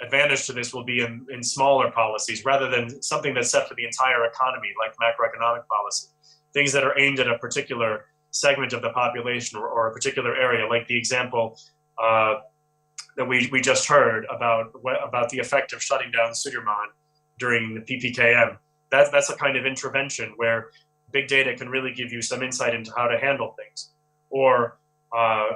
S8: advantage to this will be in smaller policies rather than something that's set for the entire economy, like macroeconomic policy. things that are aimed at a particular segment of the population or a particular area, like the example that we just heard about the effect of shutting down Sudirman during the PPKM. That's a kind of intervention where big data can really give you some insight into how to handle things. Or,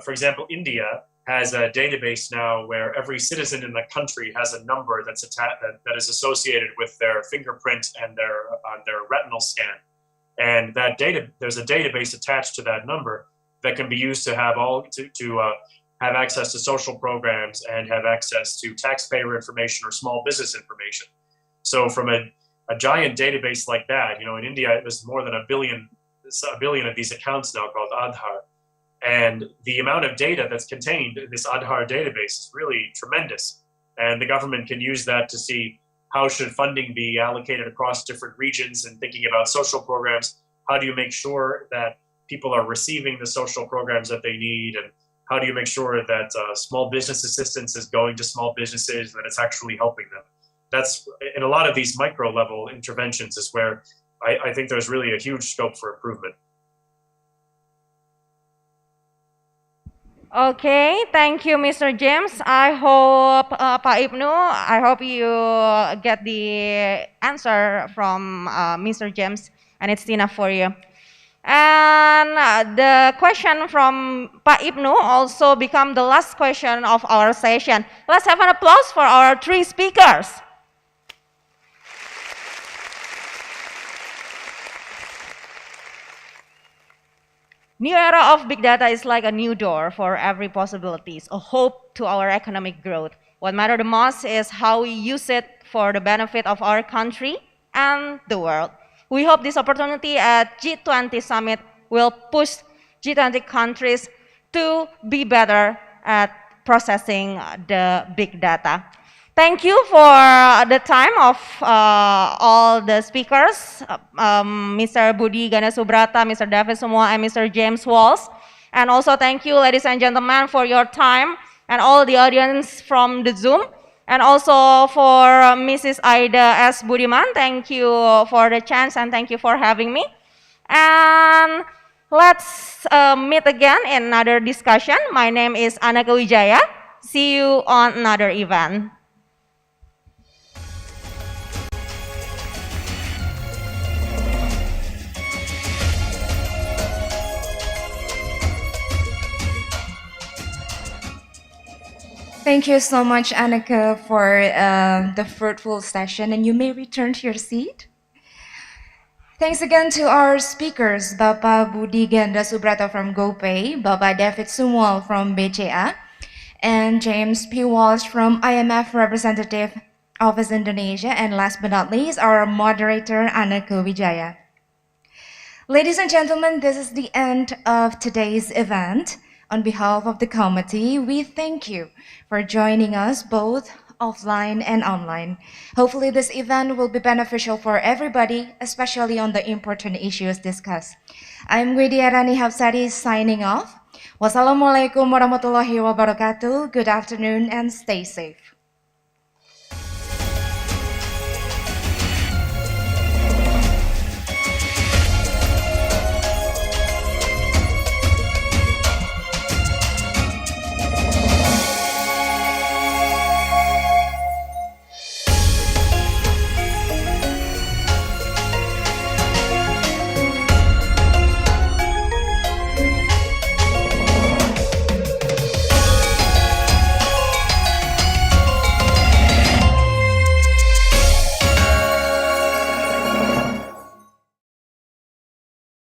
S8: for example, India has a database now where every citizen in the country has a number that is associated with their fingerprint and their retinal scan. And that there's a database attached to that number that can be used to have have access to social programs and have access to taxpayer information or small business information. So from a giant database like that, in India, there's more than a billion of these accounts now called Aadhaar. And the amount of data that's contained in this Aadhaar database is really tremendous. And the government can use that to see how should funding be allocated across different regions, and thinking about social programs. How do you make sure that people are receiving the social programs that they need? And how do you make sure that small business assistance is going to small businesses, that it's actually helping them? That's in a lot of these micro level interventions is where I think there's really a huge scope for improvement.
S6: Okay, thank you, Mr. James. I hope, Pak Ibnu, I hope you get the answer from Mr. James, and it's enough for you. And the question from Pak Ibnu also become the last question of our session. Let's have an applause for our three speakers. New era of big data is like a new door for every possibilities, a hope to our economic growth. What matters the most is how we use it for the benefit of our country and the world. We hope this opportunity at G20 Summit will push G20 countries to be better at processing the big data. Thank you for the time of all the speakers, Mr. Budi Gana Subrata, Mr. David Sumua, and Mr. James Walls. And also thank you, ladies and gentlemen, for your time, and all the audience from the Zoom. And also for Mrs. Aida S. Budiman, thank you for the chance and thank you for having me. And let's meet again in another discussion. My name is Anaka Wijaya. See you on another event.
S4: Thank you so much, Annika, for the fruitful session, and you may return to your seat. Thanks again to our speakers, Bapak Budi Ganda Subrata from GoPay, Bapak David Sumwal from BCA, and James P. Walsh from IMF Representative Office Indonesia, and last but not least, our moderator, Annika Wijaya. Ladies and gentlemen, this is the end of today's event. On behalf of the committee, we thank you for joining us both offline and online. Hopefully this event will be beneficial for everybody, especially on the important issues discussed. I'm Widya Rani Hapsari signing off. Wassalamualaikum warahmatullahi wabarakatuh. Good afternoon and stay safe.